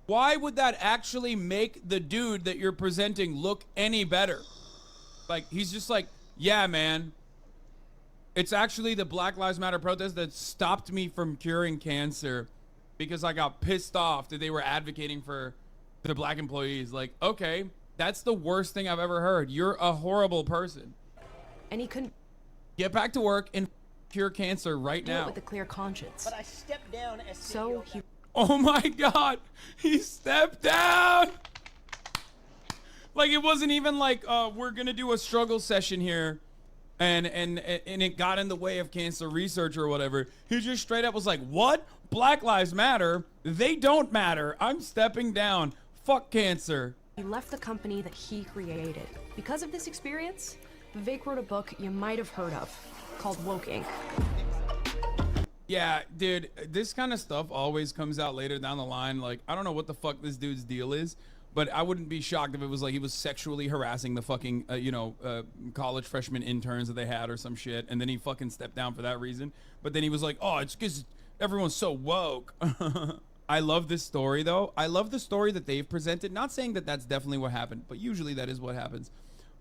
Why would that actually make the dude that you're presenting look any better? Like, he's just like, yeah, man, it's actually the Black Lives Matter protest that stopped me from curing cancer because I got pissed off that they were advocating for the black employees. Like, okay, that's the worst thing I've ever heard. You're a horrible person. And he couldn't Get back to work and cure cancer right do now. it with a clear conscience. But I stepped down as So he Oh my God, he stepped down. Like it wasn't even like we're gonna do a struggle session here, and it got in the way of cancer research or whatever. He just straight up was like, "What? Black lives matter? They don't matter. I'm stepping down. Fuck cancer." He left the company that he created. Because of this experience, Vivek wrote a book you might have heard of called Woke Inc. Yeah, dude, this kind of stuff always comes out later down the line. Like, I don't know what the fuck this dude's deal is, but I wouldn't be shocked if it was like he was sexually harassing the fucking, college freshman interns that they had or some shit, and then he fucking stepped down for that reason. But then he was like, oh, it's because everyone's so woke. I love this story, though. I love the story that they've presented. Not saying that that's definitely what happened, but usually that is what happens.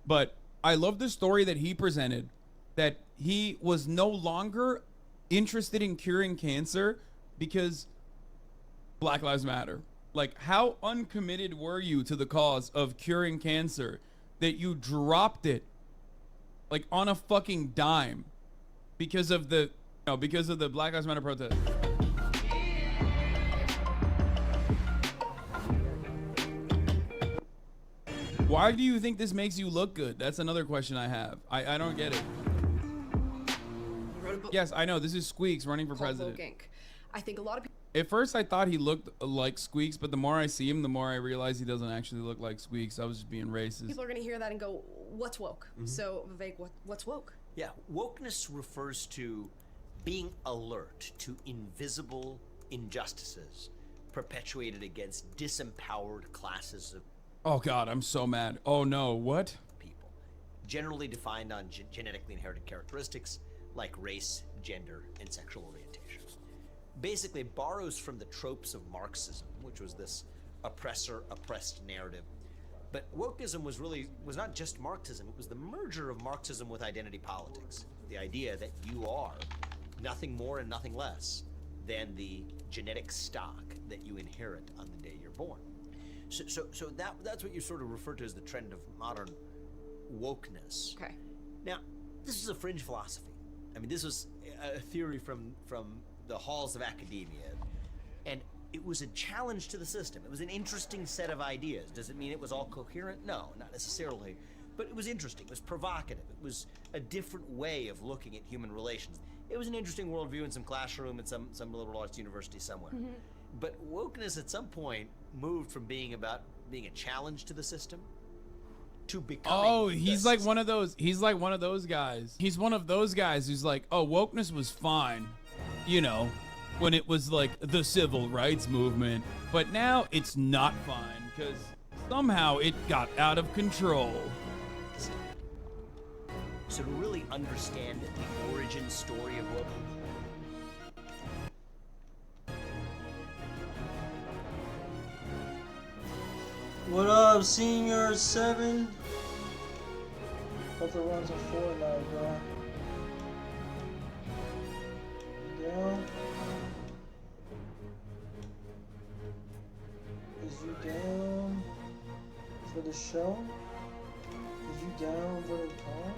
But I love the story that he presented, that he was no longer interested in curing cancer because Black Lives Matter. Like, how uncommitted were you to the cause of curing cancer that you dropped it like on a fucking dime because of the Black Lives Matter protest? Why do you think this makes you look good? That's another question I have. I don't get it. Yes, I know. This is Squeaks running for president. I think a lot of people. At first, I thought he looked like Squeaks, but the more I see him, the more I realize he doesn't actually look like Squeaks. I was just being racist. People are going to hear that and go, "What's woke?" So, Vivek, what's woke? Yeah, wokeness refers to being alert to invisible injustices perpetuated against disempowered classes of Oh God, I'm so mad. Oh no, what? people, generally defined on genetically inherited characteristics like race, gender, and sexual orientation. Basically, it borrows from the tropes of Marxism, which was this oppressor-oppressed narrative. But wokeism was not just Marxism, it was the merger of Marxism with identity politics. The idea that you are nothing more and nothing less than the genetic stock that you inherit on the day you're born. So that's what you sort of refer to as the trend of modern wokeness. Okay. Now, this is a fringe philosophy. I mean, this was a theory from the halls of academia, and it was a challenge to the system. It was an interesting set of ideas. Does it mean it was all coherent? No, not necessarily. But it was interesting. It was provocative. It was a different way of looking at human relations. It was an interesting worldview in some classroom at some liberal arts university somewhere. But wokeness at some point moved from being about being a challenge to the system to becoming he's like one of those guys. He's one of those guys who's like, oh, wokeness was fine, when it was like the civil rights movement, but now it's not fine because somehow it got out of control. So to really understand the origin story of wokeness, What up, Senior 7? Hope the runs a 4 now, bro. Yeah. Is you down for the show? Is you down for the pause?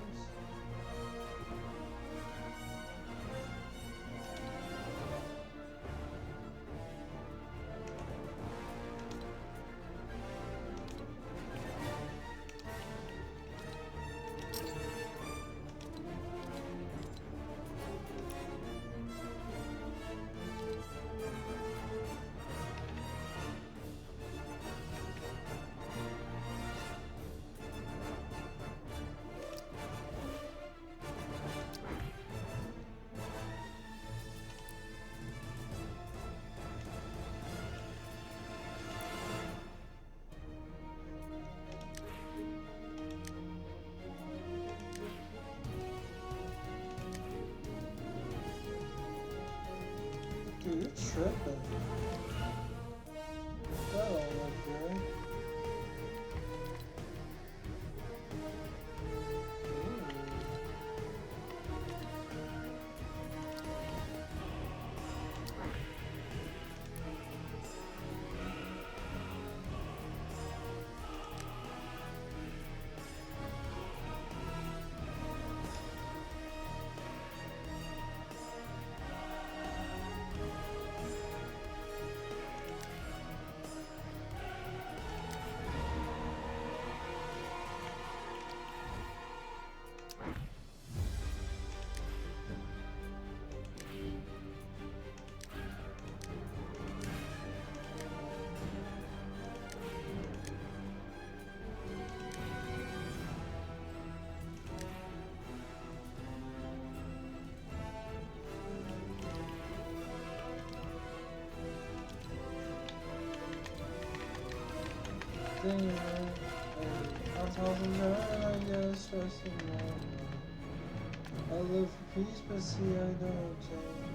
Dude, you're tripping. That don't look good. thing, man. And on top of that, I get stressing more. I live for peace, but see, I don't change.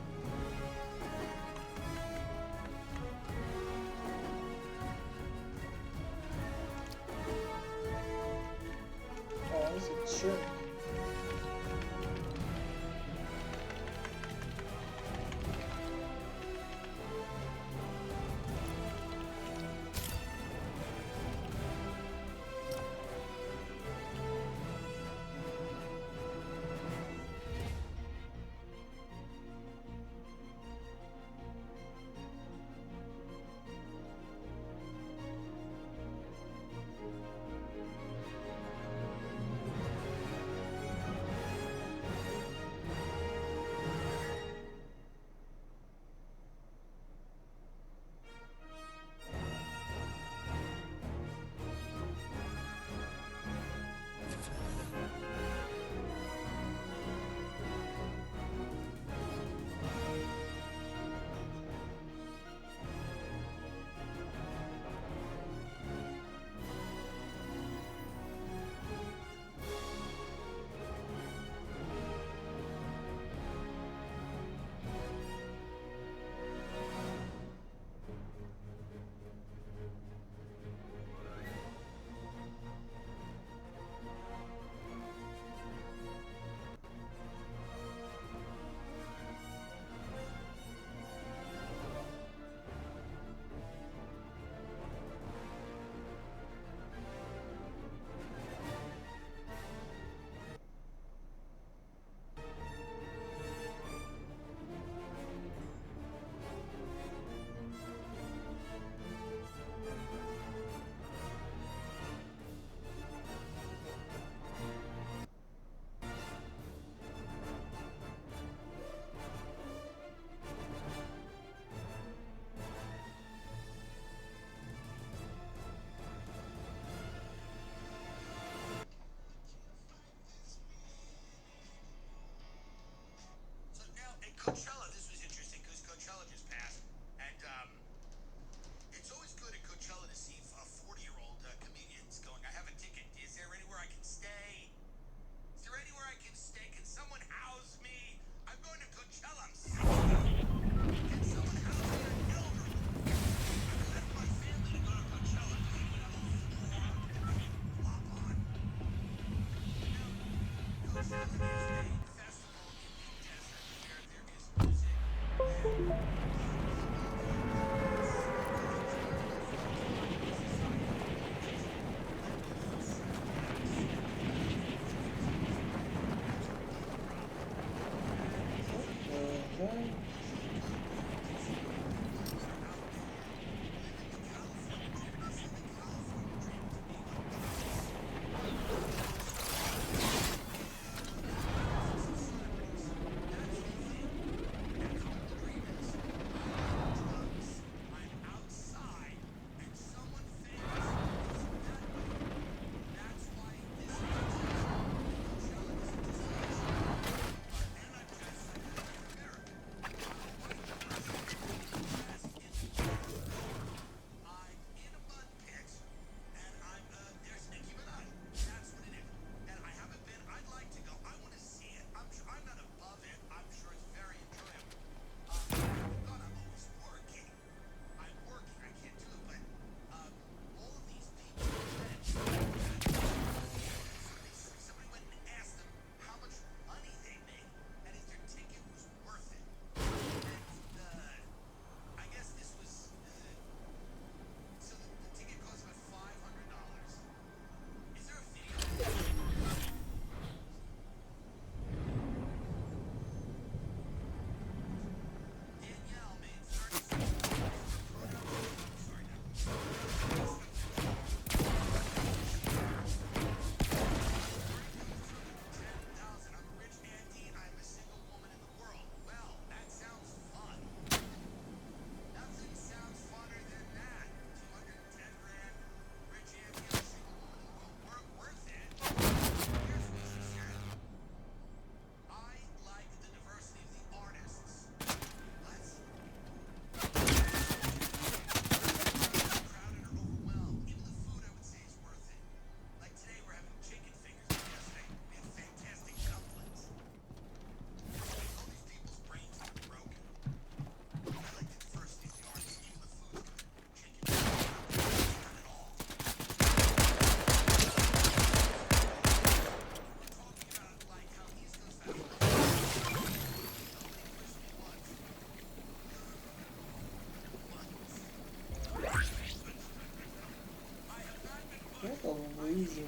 Oh, that's a trick. Coachella, this was interesting because Coachella just passed, and it's always good at Coachella to see 40-year-old comedians going, I have a ticket. Is there anywhere I can stay? Is there anywhere I can stay? Can someone house me? I'm going to Coachella. I'm sick of it. Can someone house me? I'm elderly. I left my family to go to Coachella because I'm going to have a floor flop on. Coachella is a festival in the desert where there is music and What the loser?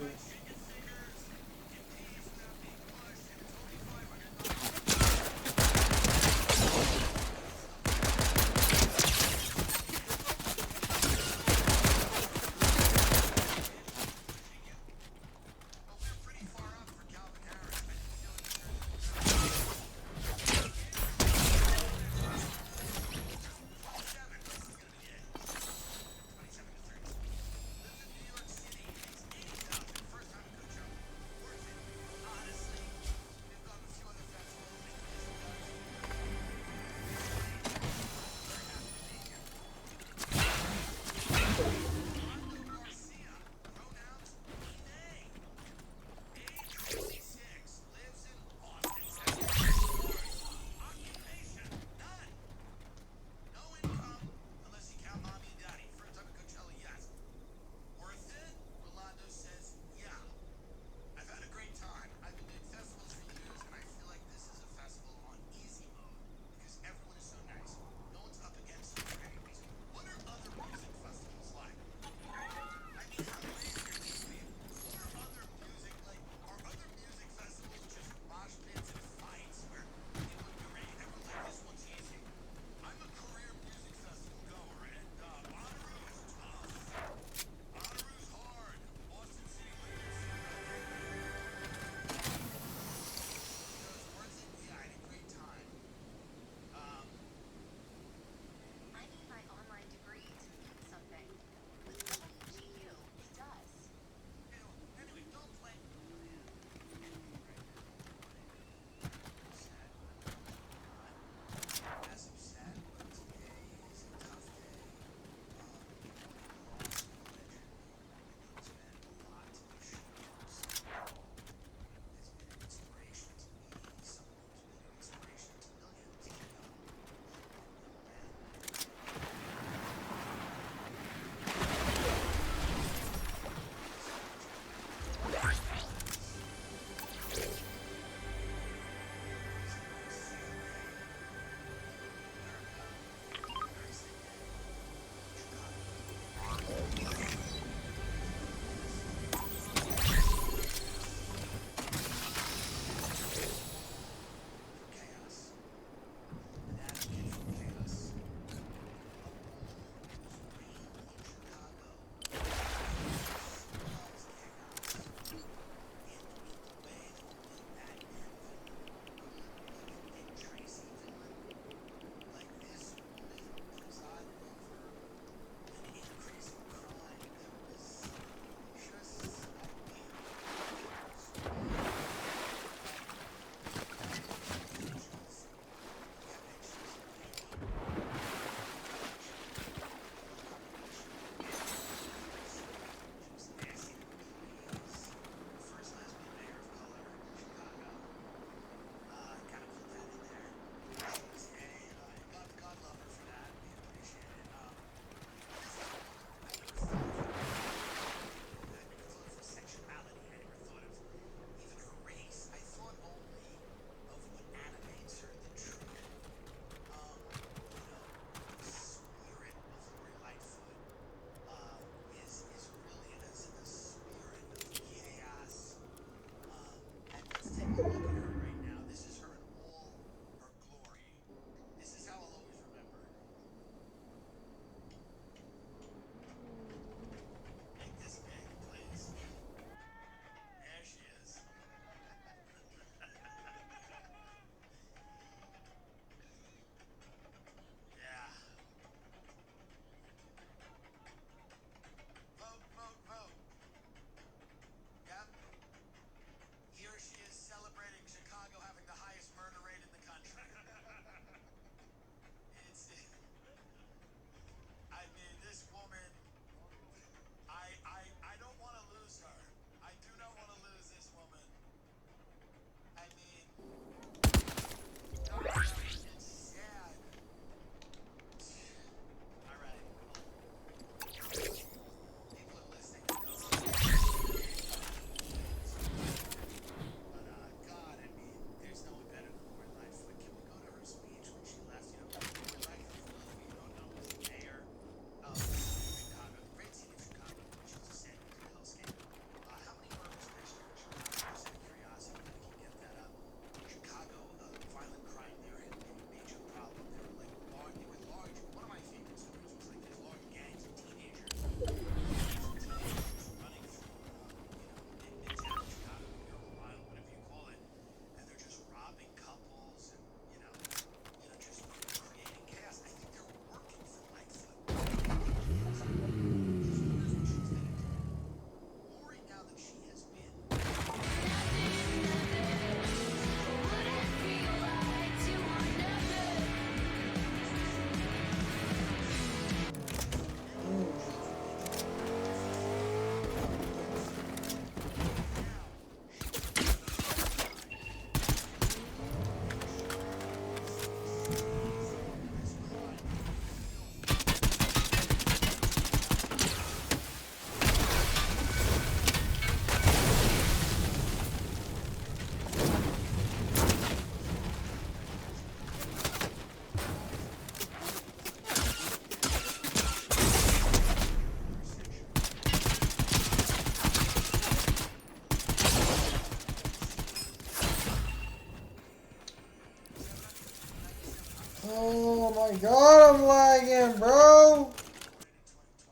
my god, I'm lagging, bro. So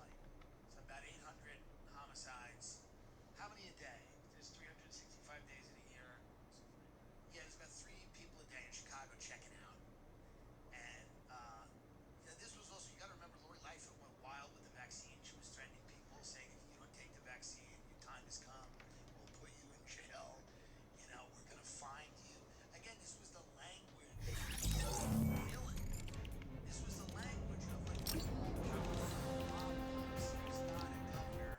about 800 homicides. How many a day? There's 365 days in a year. Yeah, there's about 3 people a day in Chicago checking out. And this was also, you got to remember, Lori Lightfoot went wild with the vaccine. She was threatening people, saying if you don't take the vaccine, your time has come. We'll put you in jail. You know, we're gonna find you. Again, this was the language. This was the language of like when is not a governor.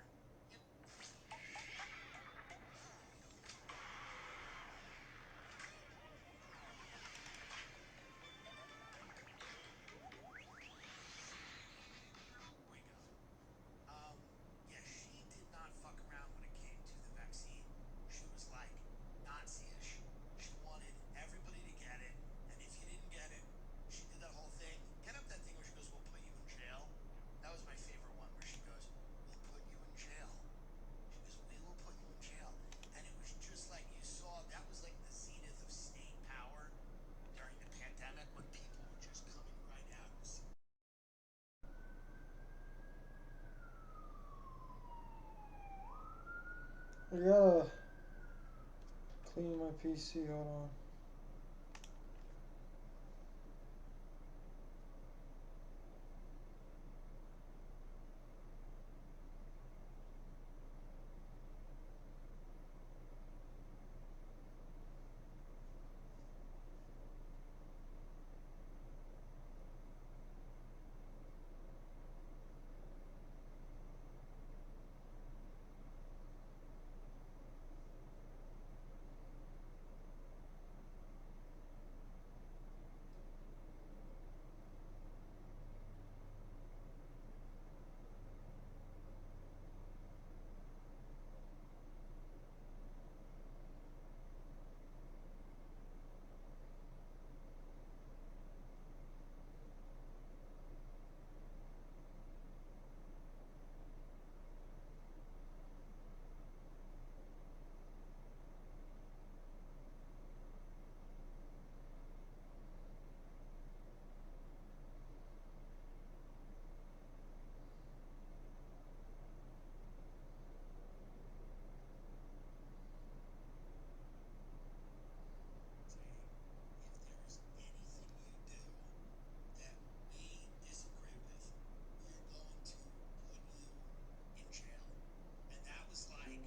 Yeah, she did not fuck around when it came to the vaccine. She was like Nazi-ish. She wanted everybody to get it, and if you didn't get it, she did that whole thing. Get up that thing where she goes, "We'll put you in jail." That was my favorite one, where she goes, "We'll put you in jail." She goes, "We will put you in jail," and it was just like you saw. That was like the zenith of state power during the pandemic, when people were just coming right out. I gotta clean my PC, hold on. And that was like,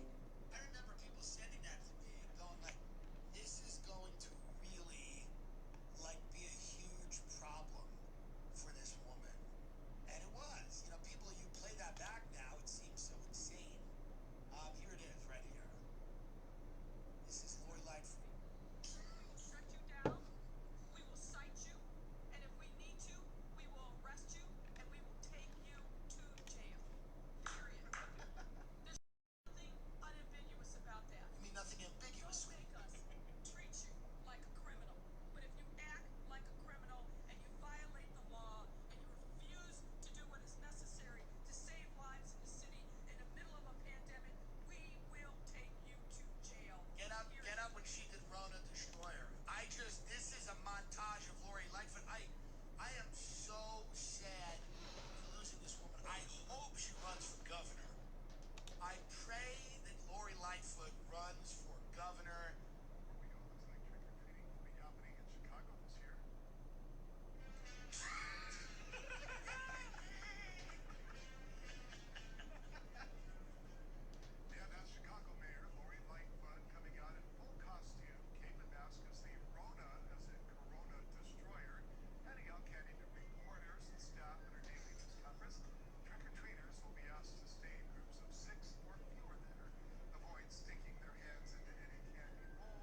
I remember people sending that to me and going like, this is going to really like be a huge problem for this woman. And it was. You know, people, you play that back now, it seems so insane. Here it is, right here. This is Lori Lightfoot. We will shut you down. We will cite you. And if we need to, we will arrest you and we will take you to jail. Period. There's nothing unambiguous about that. You mean nothing ambiguous? Don't make us treat you like a criminal. But if you act like a criminal and you violate the law and you refuse to do what is necessary to save lives in the city in the middle of a pandemic, we will take you to jail. Get up when she did Rona Destroyer. This is a montage of Lori Lightfoot. I am so sad for losing this woman. I hope she runs for governor. I pray that Lori Lightfoot runs for governor. Yeah, that's Chicago Mayor Lori Lightfoot coming out in full costume, cape and mask as the Rona, as in Corona Destroyer, handing out candy to reporters and staff at her daily news conference. Trick-or-treaters will be asked to stay in groups of 6 or fewer there, avoid sticking their hands into any candy bowl,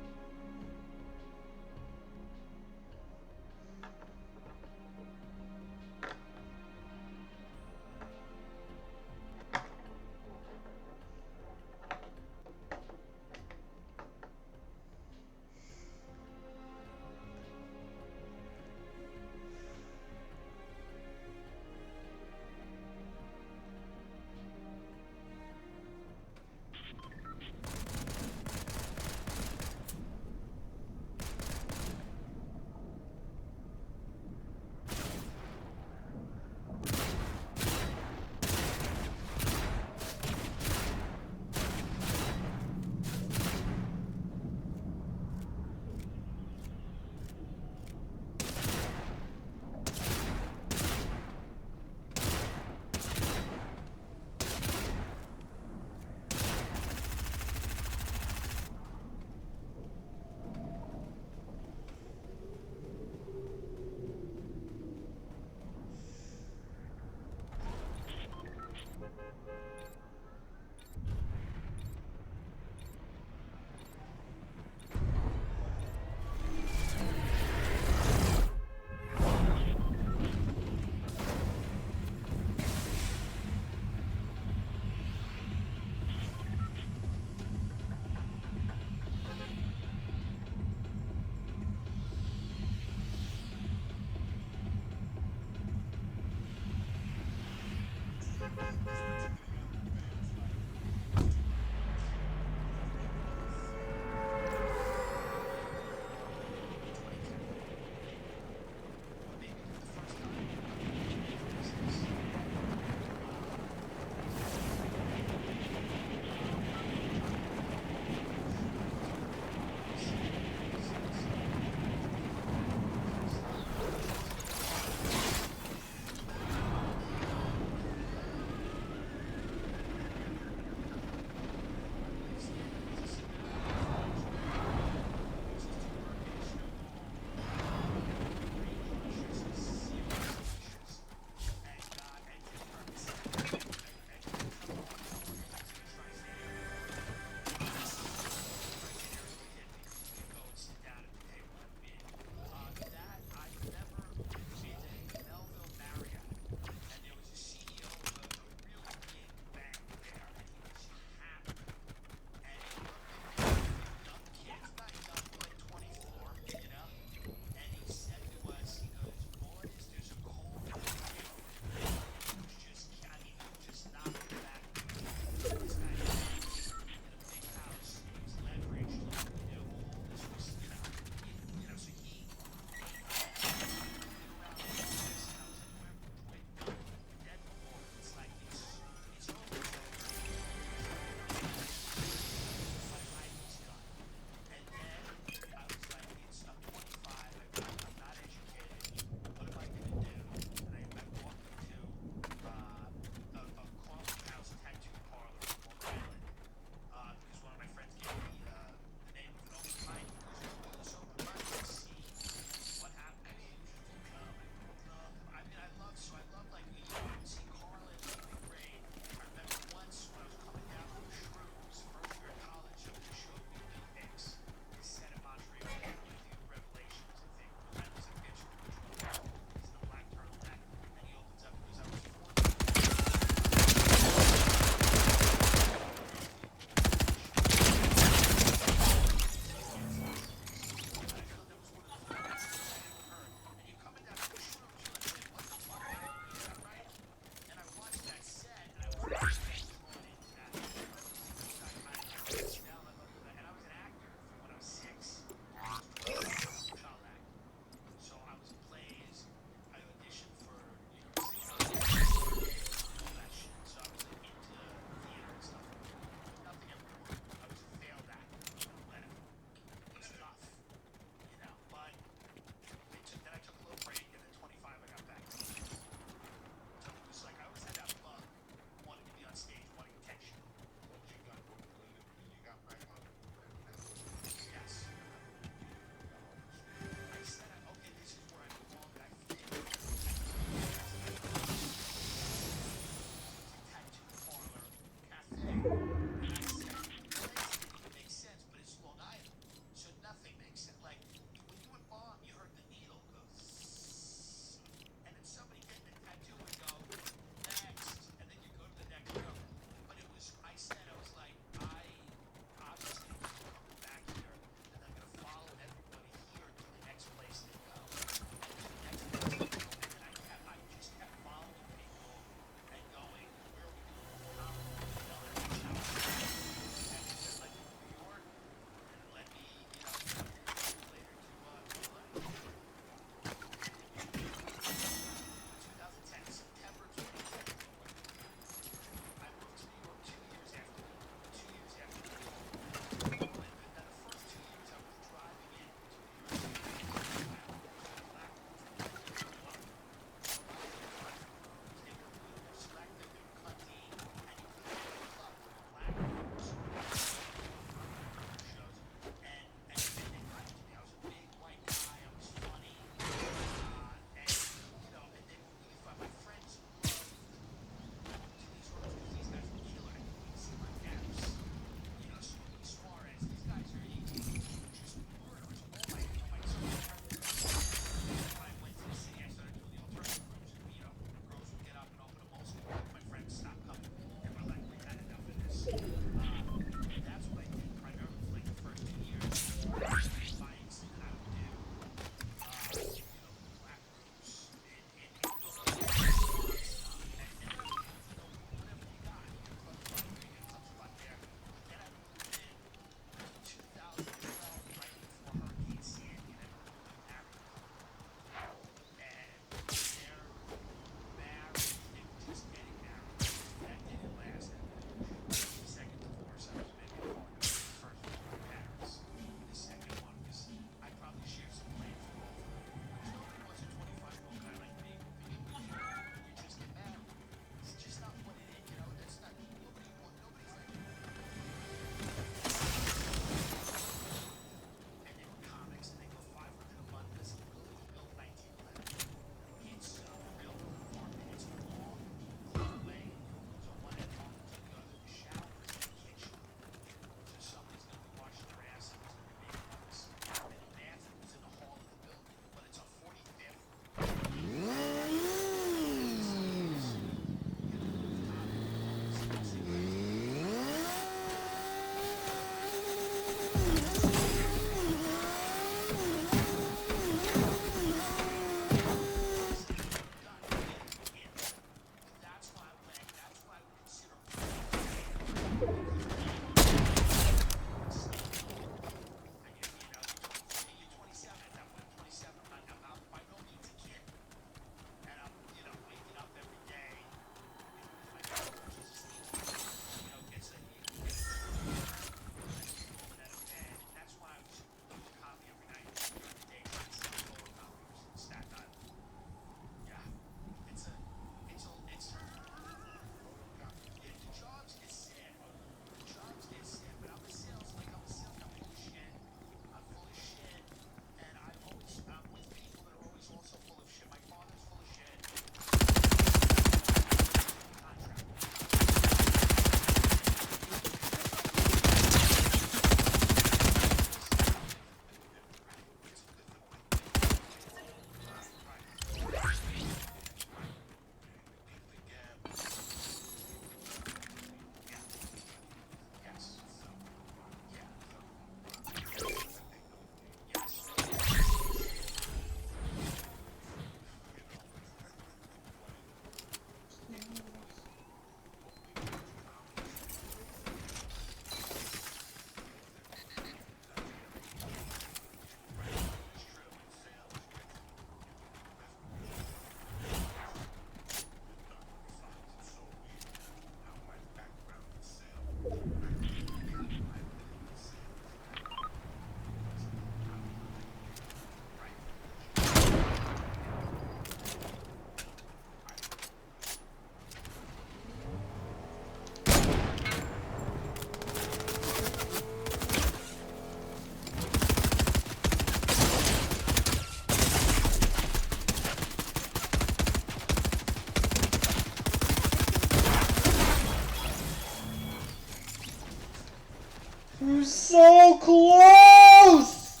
so close!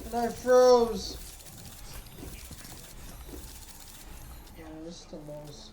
And I froze. Oh, this is the most.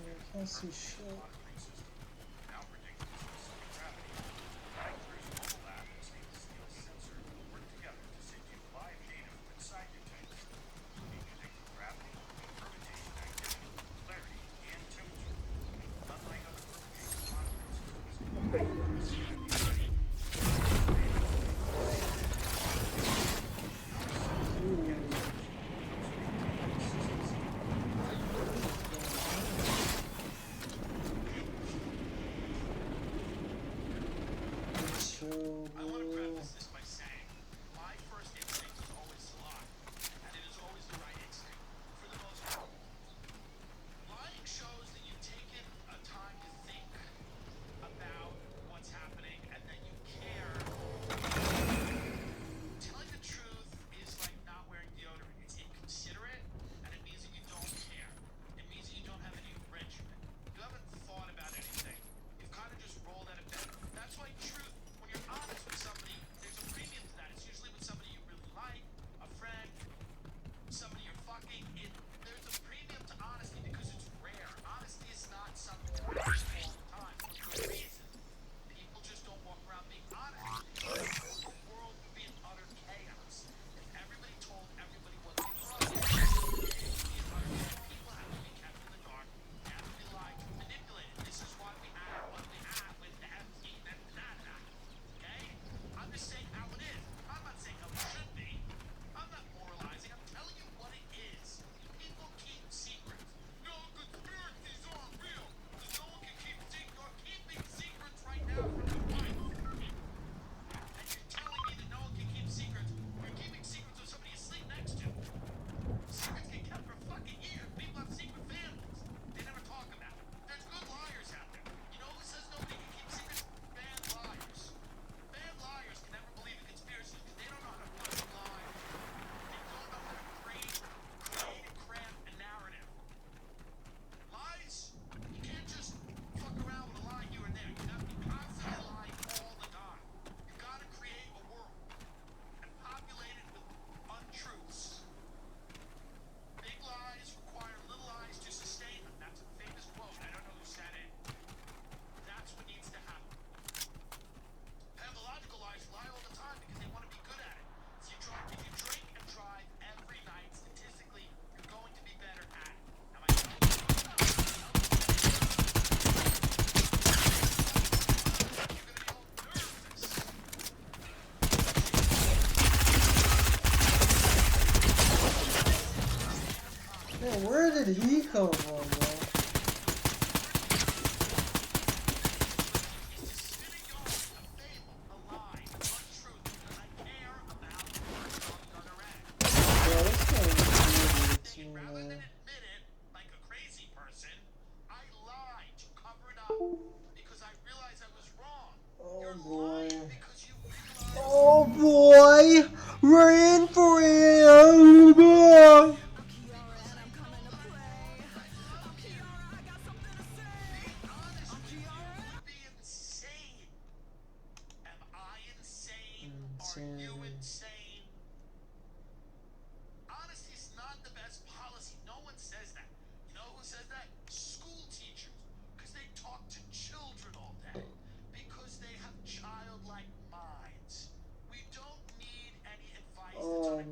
I can't see shit. I want to preface this by saying my first instinct was always lie, and it is always the right instinct for the most part. Lying shows that you've taken a time to think about what's happening and that you care. Telling the truth is like not wearing deodorant. It's inconsiderate, and it means that you don't care. It means that you don't have any enrichment. You haven't thought about anything. You've kind of just rolled out of bed. That's why truth, when you're honest with somebody, there's a premium to that. It's usually with somebody you really like, a friend, somebody you're fucking. There's a premium to honesty because it's rare. Honesty is not something you do all the time for good reason. People just don't walk around being honest. The world would be in utter chaos if everybody told everybody what they thought. People have to be kept in the dark. They have to be lied to, manipulated. This is why we have what we have with the Epstein and nada. Okay? I'm just saying how it is. I'm not saying how it should be. I'm not moralizing. I'm telling you what it is. People keep secrets. No, conspiracies aren't real. Because no one can keep secrets. You're keeping secrets right now from your wife. And you're telling me that no one can keep secrets. You're keeping secrets with somebody you sleep next to. Secrets get kept for fucking years. People have secret families. They never talk about it. There's good liars out there. You know who says nobody can keep secrets? Bad liars. Bad liars can never believe in conspiracies because they don't know how to fucking lie. They don't know how to create and craft a narrative. Lies, you can't just fuck around with a lie here and there. You have to be constantly lying all the time. You gotta create a world and populate it with untruths. Big lies require little lies to sustain them. That's a famous quote. I don't know who said it. That's what needs to happen. Pathological lies lie all the time because they want to be good at it. So if you drink and drive every night, statistically, you're going to be better at it. Am I telling you? You're going to be all nervous. Man, where did he come from, bro? Yeah, this game is weird too, man. Like a crazy person, I lied to cover it up because I realized I was wrong. Oh boy. Oh boy! We're in for it! Oh boy! Insane. Am I insane? Are you insane? Honesty is not the best policy. No one says that. You know who says that? School teachers. Because they talk to children all day. Because they have childlike minds. We don't need any advice that's on a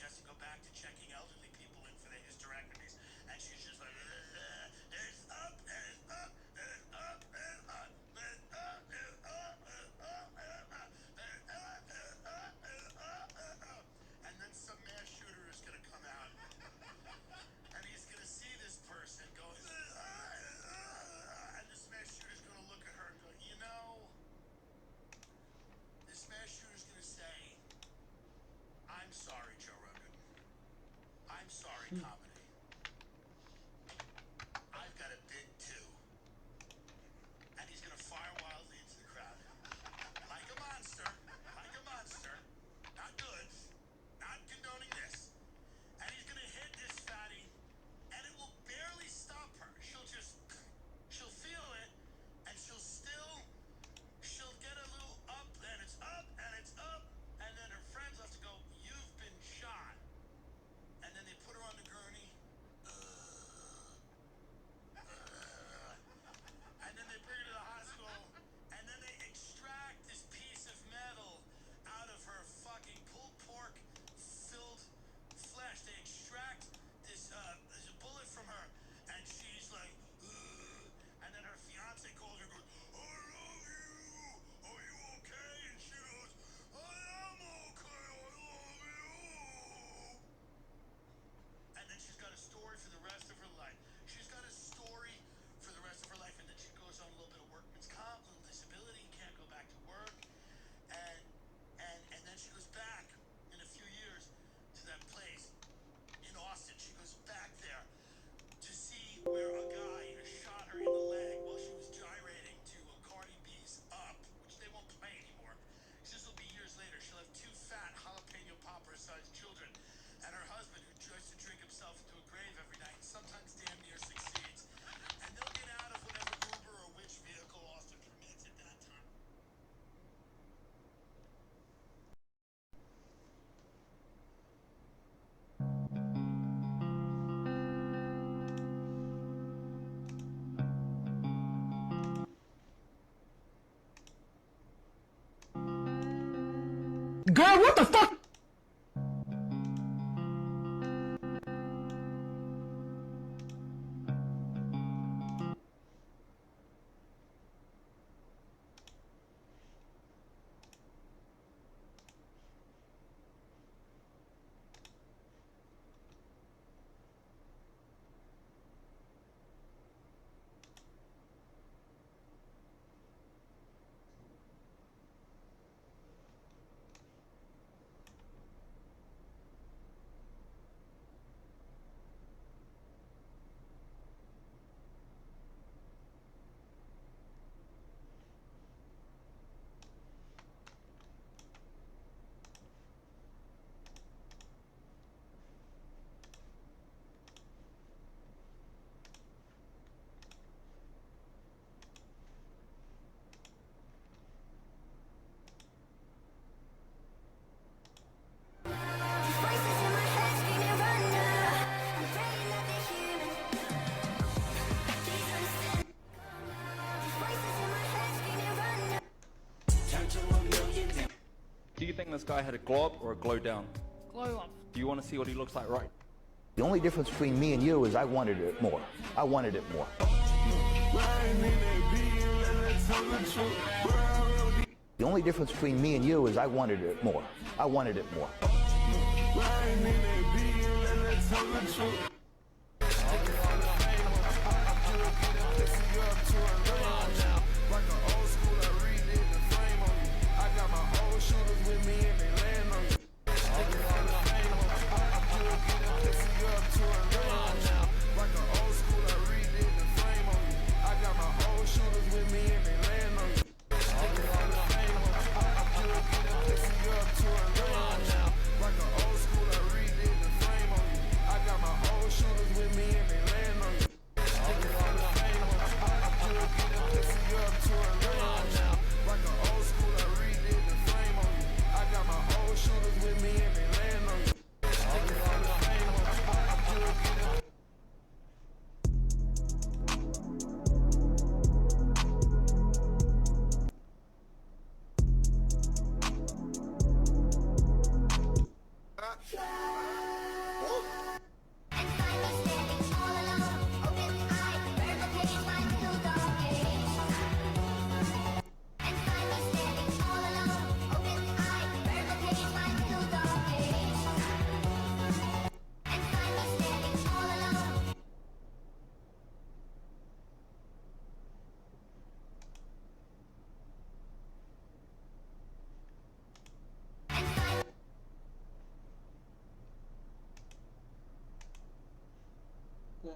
she has to go back to checking elderly people in for their hysterectomies, and she's just like, it's up, and it's up, and it's up, and it's up, and it's up, and it's up, and it's up, and it's up, and it's up, and it's up, and it's up, and it's up. And then some mass shooter is gonna come out, and he's gonna see this person going, and this mass shooter's gonna look at her and go, you know, this mass shooter's gonna say, I'm sorry, Joe Rogan. I'm sorry, comedy. I've got a bid too. And he's gonna fire wildly into the crowd. Like a monster. Like a monster. Not good. Not condoning this. And he's gonna hit this fatty, and it will barely stop her. She'll feel it, and she'll get a little up, and it's up, and it's up, and then her friends have to go, you've been shot. And then they put her on the gurney. And then they bring her to the hospital, and then they extract this piece of metal out of her fucking pulled pork filled flesh. They extract this bullet from her, and she's like, and then her fiance calls her and goes, I love you. Are you okay? And she goes, I am okay. I love you. And then she's got a story for the rest of her life. She's got a story for the rest of her life, and then she goes on a little bit of workman's comp, a little disability, can't go back to work, and then she goes back in a few years to that place in Austin. She goes back there to see where a guy shot her in the leg while she was gyrating to a Cardi B's Up, which they won't play anymore. This will be years later. She'll have two fat jalapeno popper-sized children, and her husband, who tries to drink himself into a grave every night, sometimes damn near succeeds. And they'll get out of whatever Uber or which vehicle Austin permits at that time. Girl, what the fuck? Do you think this guy had a glow up or a glow down? Glow up. Do you want to see what he looks like right? The only difference between me and you is I wanted it more. I wanted it more. The only difference between me and you is I wanted it more. I wanted it more.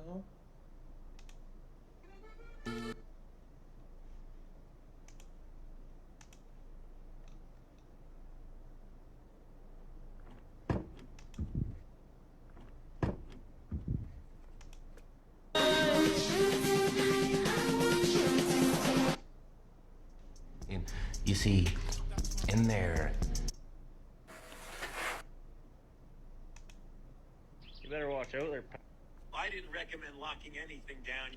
hell? You see, in there. You better watch out there. I didn't recommend locking anything down.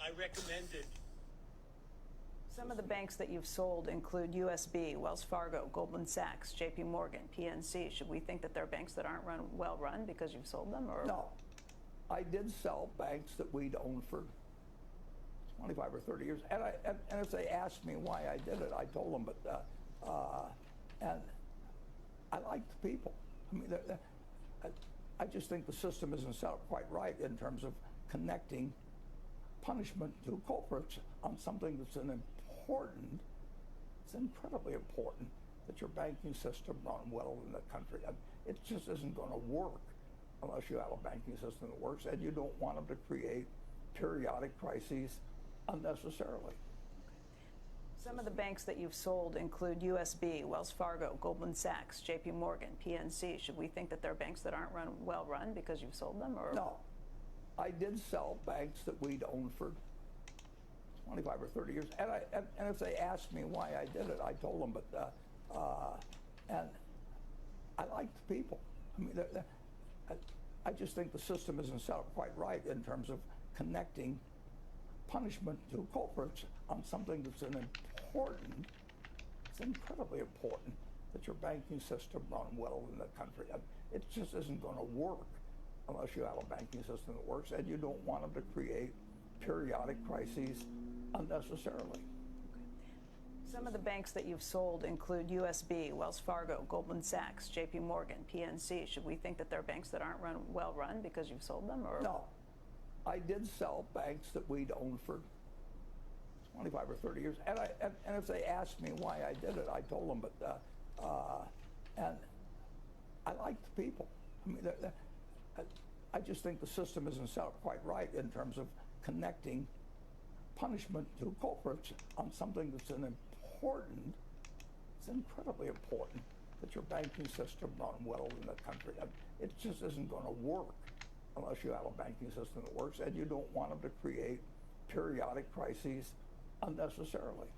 I recommended. Some of the banks that you've sold include USB, Wells Fargo, Goldman Sachs, JP Morgan, PNC. Should we think that they're banks that aren't well run because you've sold them? Or No. I did sell banks that we'd owned for 25 or 30 years. And if they asked me why I did it, I told them. And I like the people. I mean, I just think the system isn't set up quite right in terms of connecting punishment to culprits on something that's it's incredibly important that your banking system run well in the country. And it just isn't going to work unless you have a banking system that works, and you don't want them to create periodic crises unnecessarily. some of the banks that you've sold include USB, Wells Fargo, Goldman Sachs, JP Morgan, PNC. Should we think that they're banks that aren't well run because you've sold them? Or No. I did sell banks that we'd owned for 25 or 30 years. And if they asked me why I did it, I told them. And I like the people. I mean, I just think the system isn't set up quite right in terms of connecting punishment to culprits on something that's it's incredibly important that your banking system run well in the country. And it just isn't going to work unless you have a banking system that works, and you don't want them to create periodic crises unnecessarily. some of the banks that you've sold include USB, Wells Fargo, Goldman Sachs, JP Morgan, PNC. Should we think that they're banks that aren't well run because you've sold them? Or No. I did sell banks that we'd owned for 25 or 30 years. And if they asked me why I did it, I told them. And I like the people. I mean, I just think the system isn't set up quite right in terms of connecting punishment to culprits on something that's it's incredibly important that your banking system run well in the country. And it just isn't going to work unless you have a banking system that works, and you don't want them to create periodic crises unnecessarily.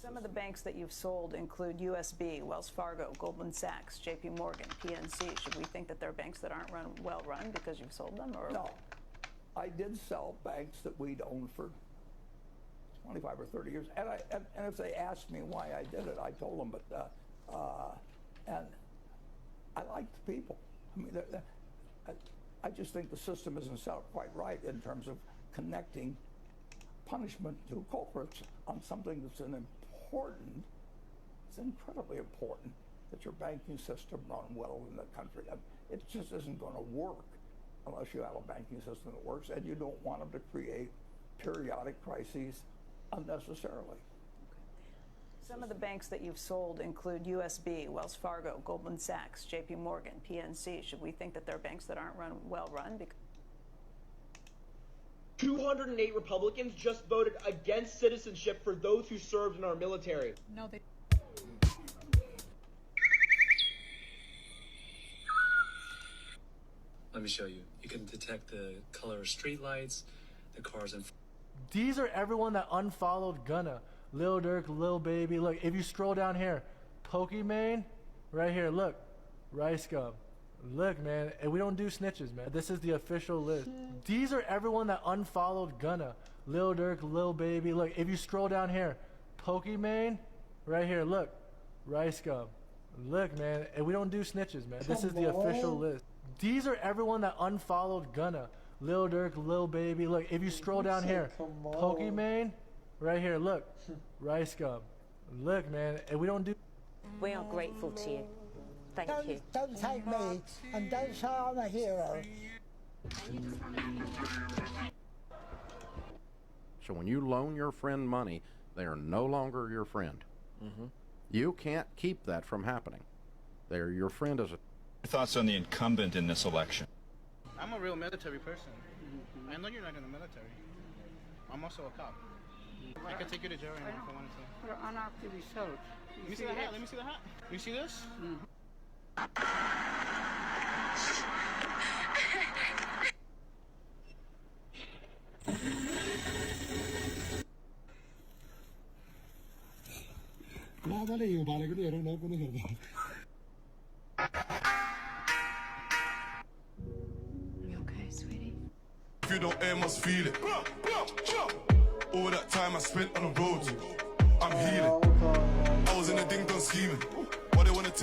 some of the banks that you've sold include USB, Wells Fargo, Goldman Sachs, JP Morgan, PNC. Should we think that they're banks that aren't well run because you've sold them? Or No. I did sell banks that we'd owned for 25 or 30 years. And if they asked me why I did it, I told them. And I like the people. I mean, I just think the system isn't set up quite right in terms of connecting punishment to culprits on something that's it's incredibly important that your banking system run well in the country. And it just isn't going to work unless you have a banking system that works, and you don't want them to create periodic crises unnecessarily. some of the banks that you've sold include USB, Wells Fargo, Goldman Sachs, JP Morgan, PNC. Should we think that they're banks that aren't well run? 208 Republicans just voted against citizenship for those who served in our military. No, they. Let me show you. You can detect the color of street lights, the cars in. These are everyone that unfollowed Gunna. Lil Durk, Lil Baby. Look, if you scroll down here, Pokimane, right here, look, Rice Gum. Look, man, and we don't do snitches, man. This is the official list. These are everyone that unfollowed Gunna. Lil Durk, Lil Baby. Look, if you scroll down here, Pokimane, right here, look, Rice Gum. Look, man, and we don't do snitches, man. This is the official list. These are everyone that unfollowed Gunna. Lil Durk, Lil Baby. Look, if you scroll down here, Pokimane, right here, look, Rice Gum. Look, man, and we don't do. We are grateful to you. Thank you. Don't take me, and don't say I'm a hero. So when you loan your friend money, they are no longer your friend. Mm-hmm. You can't keep that from happening. They are your friend as a... Your thoughts on the incumbent in this election? I'm a real military person. I know you're not in the military. I'm also a cop. I could take you to jail right now if I wanted to. For unactive research. Let me see the hat. Let me see the hat. You see this? You okay, sweetie? If you don't air, must feel it. All that time I spent on the road, I'm healing. I was in a ding dong scheming. Why they wanna take